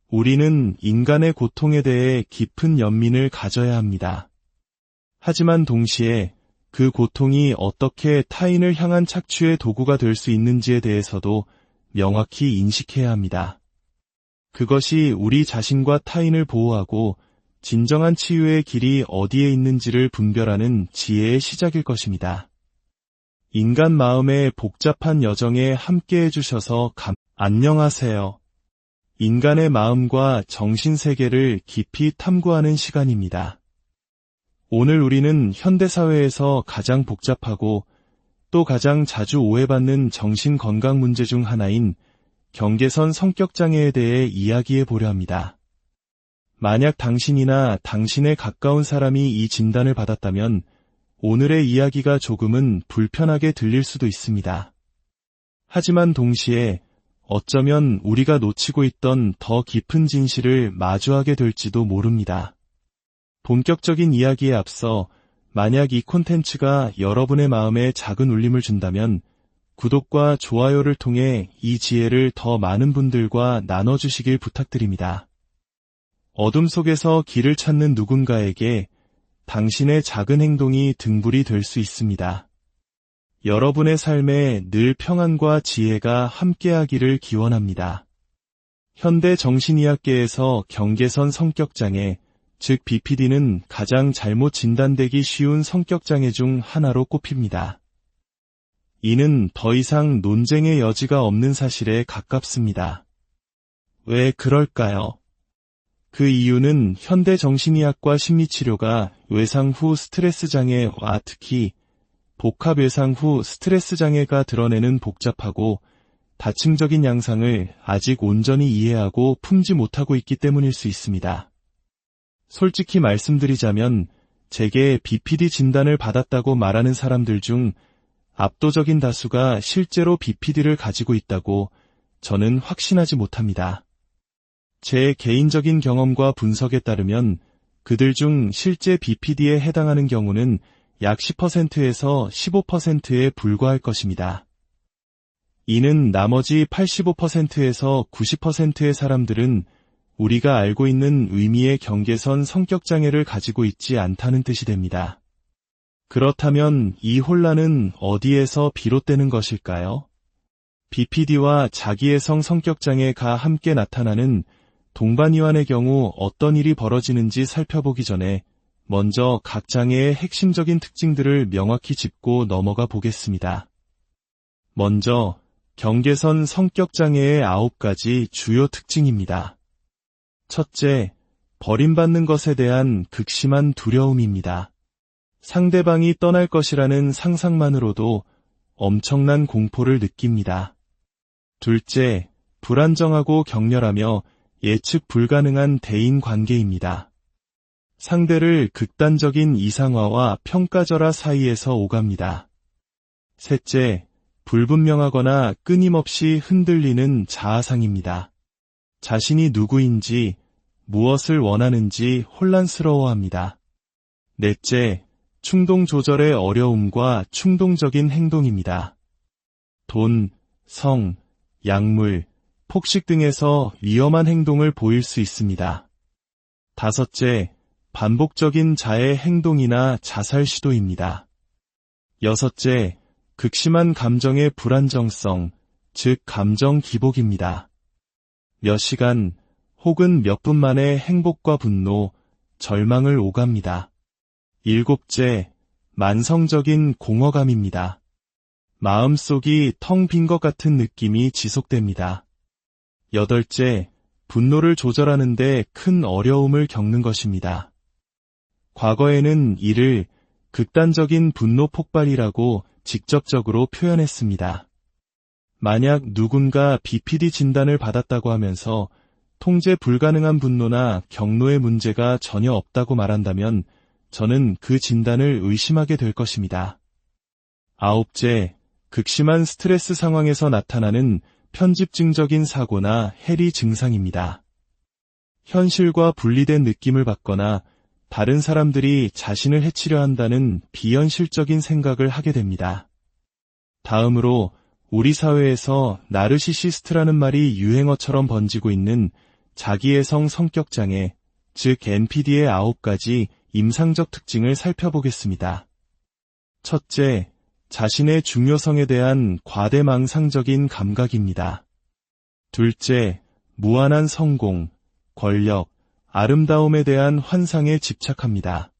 우리는 인간의 고통에 대해 깊은 연민을 가져야 합니다. 하지만 동시에 그 고통이 어떻게 타인을 향한 착취의 도구가 될 수 있는지에 대해서도 명확히 인식해야 합니다. 그것이 우리 자신과 타인을 보호하고 진정한 치유의 길이 어디에 있는지를 분별하는 지혜의 시작일 것입니다. 인간 마음의 복잡한 여정에 함께해 주셔서 안녕하세요. 인간의 마음과 정신세계를 깊이 탐구하는 시간입니다. 오늘 우리는 현대사회에서 가장 복잡하고 또 가장 자주 오해받는 정신건강 문제 중 하나인 경계선 성격장애에 대해 이야기해 보려 합니다. 만약 당신이나 당신의 가까운 사람이 이 진단을 받았다면 오늘의 이야기가 조금은 불편하게 들릴 수도 있습니다. 하지만 동시에 어쩌면 우리가 놓치고 있던 더 깊은 진실을 마주하게 될지도 모릅니다. 본격적인 이야기에 앞서 만약 이 콘텐츠가 여러분의 마음에 작은 울림을 준다면 구독과 좋아요를 통해 이 지혜를 더 많은 분들과 나눠주시길 부탁드립니다. 어둠 속에서 길을 찾는 누군가에게 당신의 작은 행동이 등불이 될 수 있습니다. 여러분의 삶에 늘 평안과 지혜가 함께하기를 기원합니다. 현대 정신의학계에서 경계선 성격장애, 즉 BPD는 가장 잘못 진단되기 쉬운 성격장애 중 하나로 꼽힙니다. 이는 더 이상 논쟁의 여지가 없는 사실에 가깝습니다. 왜 그럴까요? 그 이유는 현대 정신의학과 심리치료가 외상 후 스트레스 장애와 특히 복합 외상 후 스트레스 장애가 드러내는 복잡하고 다층적인 양상을 아직 온전히 이해하고 품지 못하고 있기 때문일 수 있습니다. 솔직히 말씀드리자면 제게 BPD 진단을 받았다고 말하는 사람들 중 압도적인 다수가 실제로 BPD를 가지고 있다고 저는 확신하지 못합니다. 제 개인적인 경험과 분석에 따르면 그들 중 실제 BPD에 해당하는 경우는 약 10%에서 15%에 불과할 것입니다. 이는 나머지 85%에서 90%의 사람들은 우리가 알고 있는 의미의 경계선 성격장애를 가지고 있지 않다는 뜻이 됩니다. 그렇다면 이 혼란은 어디에서 비롯되는 것일까요? BPD와 자기애성 성격장애가 함께 나타나는 동반이완의 경우 어떤 일이 벌어지는지 살펴보기 전에 먼저 각 장애의 핵심적인 특징들을 명확히 짚고 넘어가 보겠습니다. 먼저 경계선 성격장애의 9가지 주요 특징입니다. 첫째, 버림받는 것에 대한 극심한 두려움입니다. 상대방이 떠날 것이라는 상상만으로도 엄청난 공포를 느낍니다. 둘째, 불안정하고 격렬하며 예측 불가능한 대인 관계입니다. 상대를 극단적인 이상화와 평가절하 사이에서 오갑니다. 셋째, 불분명하거나 끊임없이 흔들리는 자아상입니다. 자신이 누구인지, 무엇을 원하는지 혼란스러워합니다. 넷째, 충동 조절의 어려움과 충동적인 행동입니다. 돈, 성, 약물, 폭식 등에서 위험한 행동을 보일 수 있습니다. 다섯째, 반복적인 자해 행동이나 자살 시도입니다. 여섯째, 극심한 감정의 불안정성, 즉 감정 기복입니다. 몇 시간 혹은 몇 분 만에 행복과 분노, 절망을 오갑니다. 일곱째, 만성적인 공허감입니다. 마음속이 텅 빈 것 같은 느낌이 지속됩니다. 여덟째, 분노를 조절하는 데 큰 어려움을 겪는 것입니다. 과거에는 이를 극단적인 분노 폭발이라고 직접적으로 표현했습니다. 만약 누군가 BPD 진단을 받았다고 하면서 통제 불가능한 분노나 경노의 문제가 전혀 없다고 말한다면 저는 그 진단을 의심하게 될 것입니다. 아홉째, 극심한 스트레스 상황에서 나타나는 편집증적인 사고나 해리 증상입니다. 현실과 분리된 느낌을 받거나 다른 사람들이 자신을 해치려 한다는 비현실적인 생각을 하게 됩니다. 다음으로 우리 사회에서 나르시시스트라는 말이 유행어처럼 번지고 있는 자기애성 성격장애, 즉 NPD의 9가지 임상적 특징을 살펴보겠습니다. 첫째, 자신의 중요성에 대한 과대망상적인 감각입니다. 둘째, 무한한 성공, 권력, 아름다움에 대한 환상에 집착합니다.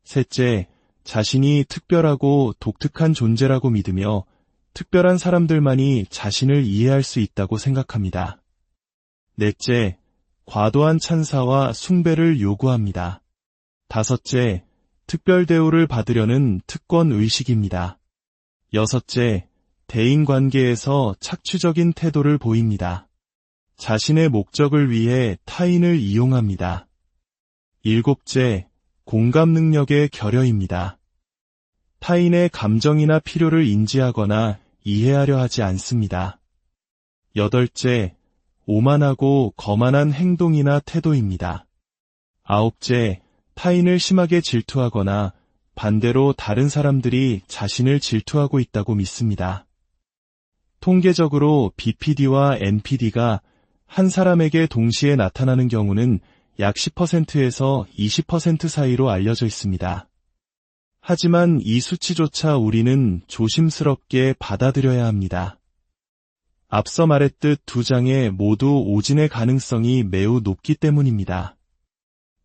셋째, 자신이 특별하고 독특한 존재라고 믿으며 특별한 사람들만이 자신을 이해할 수 있다고 생각합니다. 넷째, 과도한 찬사와 숭배를 요구합니다. 다섯째, 특별 대우를 받으려는 특권 의식입니다. 여섯째, 대인관계에서 착취적인 태도를 보입니다. 자신의 목적을 위해 타인을 이용합니다. 일곱째, 공감 능력의 결여입니다. 타인의 감정이나 필요를 인지하거나 이해하려 하지 않습니다. 여덟째, 오만하고 거만한 행동이나 태도입니다. 아홉째, 타인을 심하게 질투하거나 반대로 다른 사람들이 자신을 질투하고 있다고 믿습니다. 통계적으로 BPD와 NPD가 한 사람에게 동시에 나타나는 경우는 약 10%에서 20% 사이로 알려져 있습니다. 하지만 이 수치조차 우리는 조심스럽게 받아들여야 합니다. 앞서 말했듯 두 장애 모두 오진의 가능성이 매우 높기 때문입니다.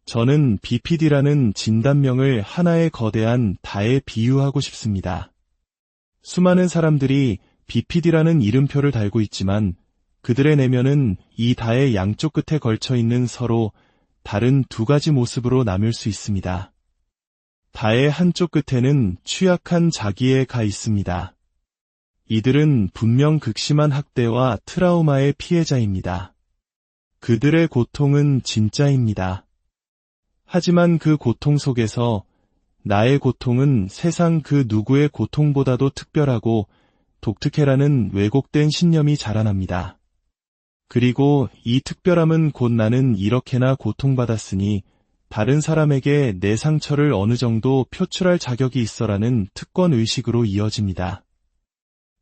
저는 BPD라는 진단명을 하나의 거대한 다에 비유하고 싶습니다. 수많은 사람들이 BPD라는 이름표를 달고 있지만 그들의 내면은 이 다의 양쪽 끝에 걸쳐 있는 서로 다른 두 가지 모습으로 나뉠 수 있습니다. 다의 한쪽 끝에는 취약한 자기애가 있습니다. 이들은 분명 극심한 학대와 트라우마의 피해자입니다. 그들의 고통은 진짜입니다. 하지만 그 고통 속에서 나의 고통은 세상 그 누구의 고통보다도 특별하고 독특해라는 왜곡된 신념이 자라납니다. 그리고 이 특별함은 곧 나는 이렇게나 고통받았으니 다른 사람에게 내 상처를 어느 정도 표출할 자격이 있어라는 특권의식으로 이어집니다.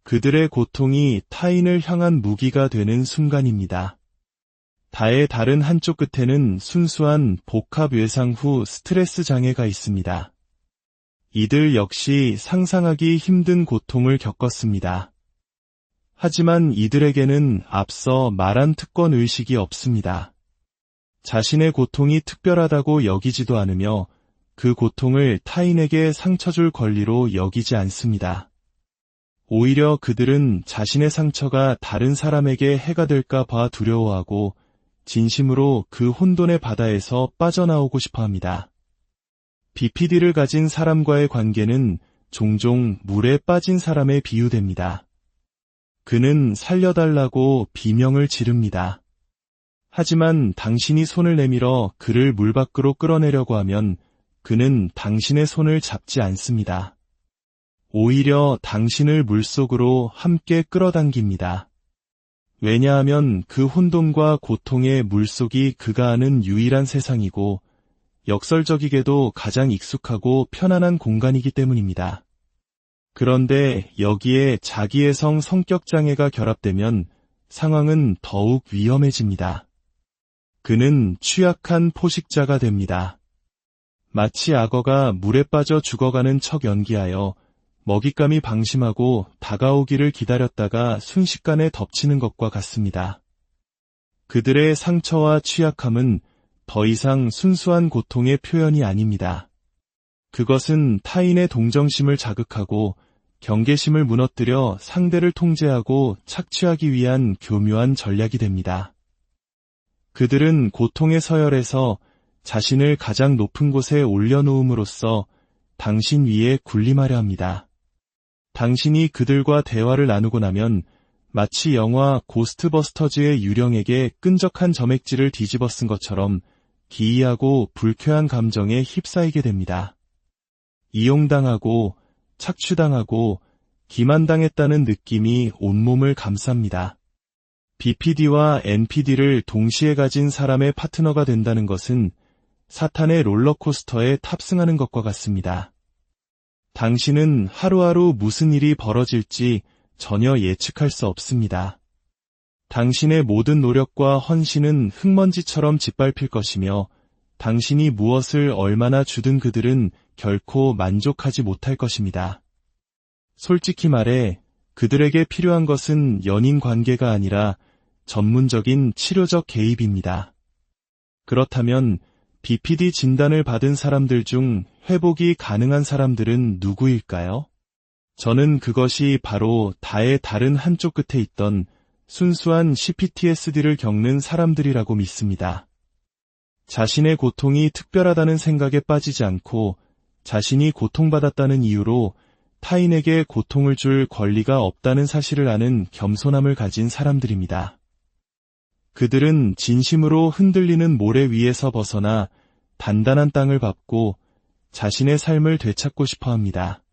그들의 고통이 타인을 향한 무기가 되는 순간입니다. 다의 다른 한쪽 끝에는 순수한 복합 외상 후 스트레스 장애가 있습니다. 이들 역시 상상하기 힘든 고통을 겪었습니다. 하지만 이들에게는 앞서 말한 특권 의식이 없습니다. 자신의 고통이 특별하다고 여기지도 않으며 그 고통을 타인에게 상처 줄 권리로 여기지 않습니다. 오히려 그들은 자신의 상처가 다른 사람에게 해가 될까 봐 두려워하고 진심으로 그 혼돈의 바다에서 빠져나오고 싶어 합니다. BPD를 가진 사람과의 관계는 종종 물에 빠진 사람에 비유됩니다. 그는 살려달라고 비명을 지릅니다. 하지만 당신이 손을 내밀어 그를 물 밖으로 끌어내려고 하면 그는 당신의 손을 잡지 않습니다. 오히려 당신을 물속으로 함께 끌어당깁니다. 왜냐하면 그 혼돈과 고통의 물속이 그가 아는 유일한 세상이고 역설적이게도 가장 익숙하고 편안한 공간이기 때문입니다. 그런데 여기에 자기애성 성격장애가 결합되면 상황은 더욱 위험해집니다. 그는 취약한 포식자가 됩니다. 마치 악어가 물에 빠져 죽어가는 척 연기하여 먹잇감이 방심하고 다가오기를 기다렸다가 순식간에 덮치는 것과 같습니다. 그들의 상처와 취약함은 더 이상 순수한 고통의 표현이 아닙니다. 그것은 타인의 동정심을 자극하고 경계심을 무너뜨려 상대를 통제하고 착취하기 위한 교묘한 전략이 됩니다. 그들은 고통의 서열에서 자신을 가장 높은 곳에 올려놓음으로써 당신 위에 군림하려 합니다. 당신이 그들과 대화를 나누고 나면 마치 영화 고스트버스터즈의 유령에게 끈적한 점액질을 뒤집어 쓴 것처럼 기이하고 불쾌한 감정에 휩싸이게 됩니다. 이용당하고 착취당하고 기만당했다는 느낌이 온몸을 감쌉니다. BPD와 NPD를 동시에 가진 사람의 파트너가 된다는 것은 사탄의 롤러코스터에 탑승하는 것과 같습니다. 당신은 하루하루 무슨 일이 벌어질지 전혀 예측할 수 없습니다. 당신의 모든 노력과 헌신은 흙먼지처럼 짓밟힐 것이며 당신이 무엇을 얼마나 주든 그들은 결코 만족하지 못할 것입니다. 솔직히 말해 그들에게 필요한 것은 연인 관계가 아니라 전문적인 치료적 개입입니다. 그렇다면 BPD 진단을 받은 사람들 중 회복이 가능한 사람들은 누구일까요? 저는 그것이 바로 다의 다른 한쪽 끝에 있던 순수한 CPTSD를 겪는 사람들이라고 믿습니다. 자신의 고통이 특별하다는 생각에 빠지지 않고 자신이 고통받았다는 이유로 타인에게 고통을 줄 권리가 없다는 사실을 아는 겸손함을 가진 사람들입니다. 그들은 진심으로 흔들리는 모래 위에서 벗어나 단단한 땅을 밟고 자신의 삶을 되찾고 싶어 합니다.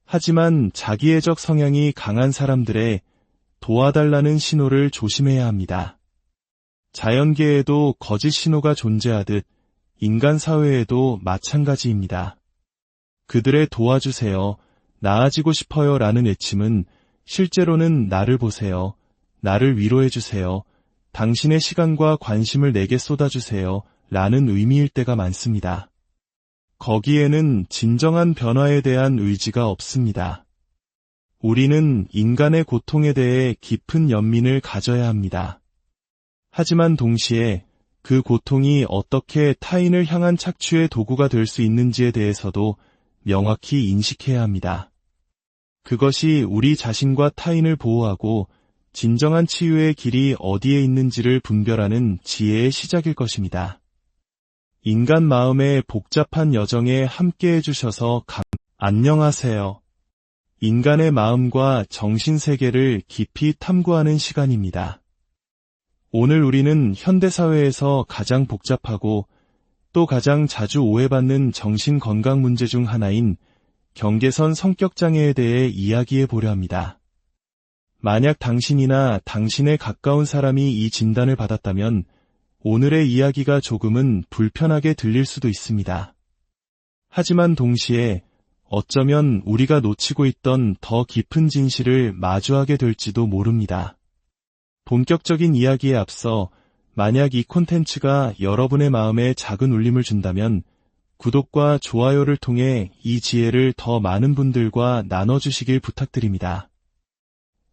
하지만 자기애적 성향이 강한 사람들의 도와달라는 신호를 조심해야 합니다. 자연계에도 거짓 신호가 존재하듯 인간 사회에도 마찬가지입니다. 그들의 도와주세요, 나아지고 싶어요 라는 외침은 실제로는 나를 보세요, 나를 위로해주세요, 당신의 시간과 관심을 내게 쏟아주세요 라는 의미일 때가 많습니다. 거기에는 진정한 변화에 대한 의지가 없습니다. 우리는 인간의 고통에 대해 깊은 연민을 가져야 합니다. 하지만 동시에 그 고통이 어떻게 타인을 향한 착취의 도구가 될 수 있는지에 대해서도 명확히 인식해야 합니다. 그것이 우리 자신과 타인을 보호하고 진정한 치유의 길이 어디에 있는지를 분별하는 지혜의 시작일 것입니다. 인간 마음의 복잡한 여정에 함께해 주셔서 안녕하세요. 인간의 마음과 정신세계를 깊이 탐구하는 시간입니다. 오늘 우리는 현대사회에서 가장 복잡하고 또 가장 자주 오해받는 정신건강 문제 중 하나인 경계선 성격장애에 대해 이야기해 보려 합니다. 만약 당신이나 당신의 가까운 사람이 이 진단을 받았다면 오늘의 이야기가 조금은 불편하게 들릴 수도 있습니다. 하지만 동시에 어쩌면 우리가 놓치고 있던 더 깊은 진실을 마주하게 될지도 모릅니다. 본격적인 이야기에 앞서 만약 이 콘텐츠가 여러분의 마음에 작은 울림을 준다면 구독과 좋아요를 통해 이 지혜를 더 많은 분들과 나눠주시길 부탁드립니다.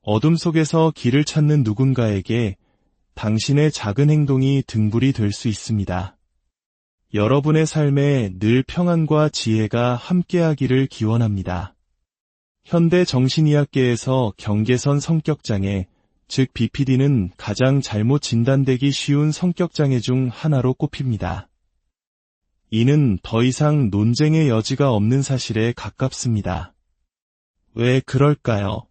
어둠 속에서 길을 찾는 누군가에게 당신의 작은 행동이 등불이 될 수 있습니다. 여러분의 삶에 늘 평안과 지혜가 함께하기를 기원합니다. 현대 정신의학계에서 경계선 성격장애, 즉 BPD는 가장 잘못 진단되기 쉬운 성격장애 중 하나로 꼽힙니다. 이는 더 이상 논쟁의 여지가 없는 사실에 가깝습니다. 왜 그럴까요?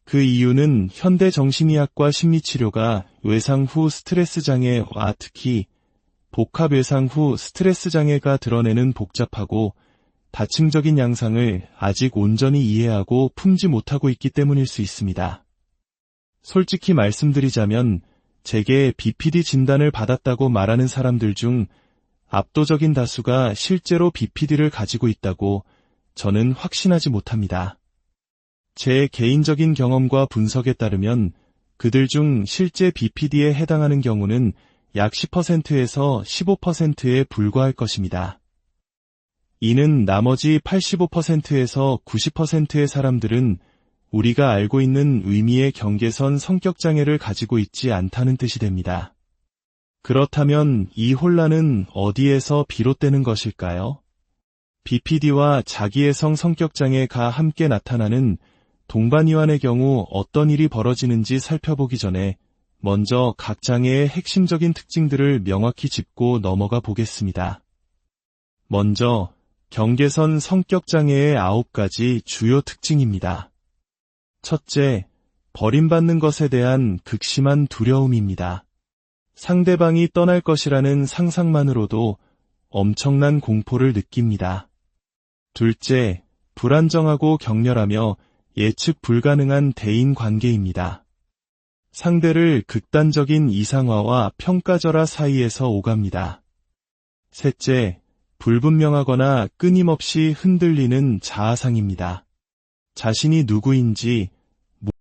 그 이유는 현대 정신의학과 심리치료가 외상 후 스트레스 장애와 특히 복합 외상 후 스트레스 장애가 드러내는 복잡하고 다층적인 양상을 아직 온전히 이해하고 품지 못하고 있기 때문일 수 있습니다. 솔직히 말씀드리자면 제게 BPD 진단을 받았다고 말하는 사람들 중 압도적인 다수가 실제로 BPD를 가지고 있다고 저는 확신하지 못합니다. 제 개인적인 경험과 분석에 따르면 그들 중 실제 BPD에 해당하는 경우는 약 10%에서 15%에 불과할 것입니다. 이는 나머지 85%에서 90%의 사람들은 우리가 알고 있는 의미의 경계선 성격장애를 가지고 있지 않다는 뜻이 됩니다. 그렇다면 이 혼란은 어디에서 비롯되는 것일까요? BPD와 자기애성 성격장애가 함께 나타나는 동반이완의 경우 어떤 일이 벌어지는지 살펴보기 전에 먼저 각 장애의 핵심적인 특징들을 명확히 짚고 넘어가 보겠습니다. 먼저 경계선 성격장애의 9가지 주요 특징입니다. 첫째, 버림받는 것에 대한 극심한 두려움입니다. 상대방이 떠날 것이라는 상상만으로도 엄청난 공포를 느낍니다. 둘째, 불안정하고 격렬하며 예측 불가능한 대인 관계입니다. 상대를 극단적인 이상화와 평가절하 사이에서 오갑니다. 셋째, 불분명하거나 끊임없이 흔들리는 자아상입니다. 자신이 누구인지,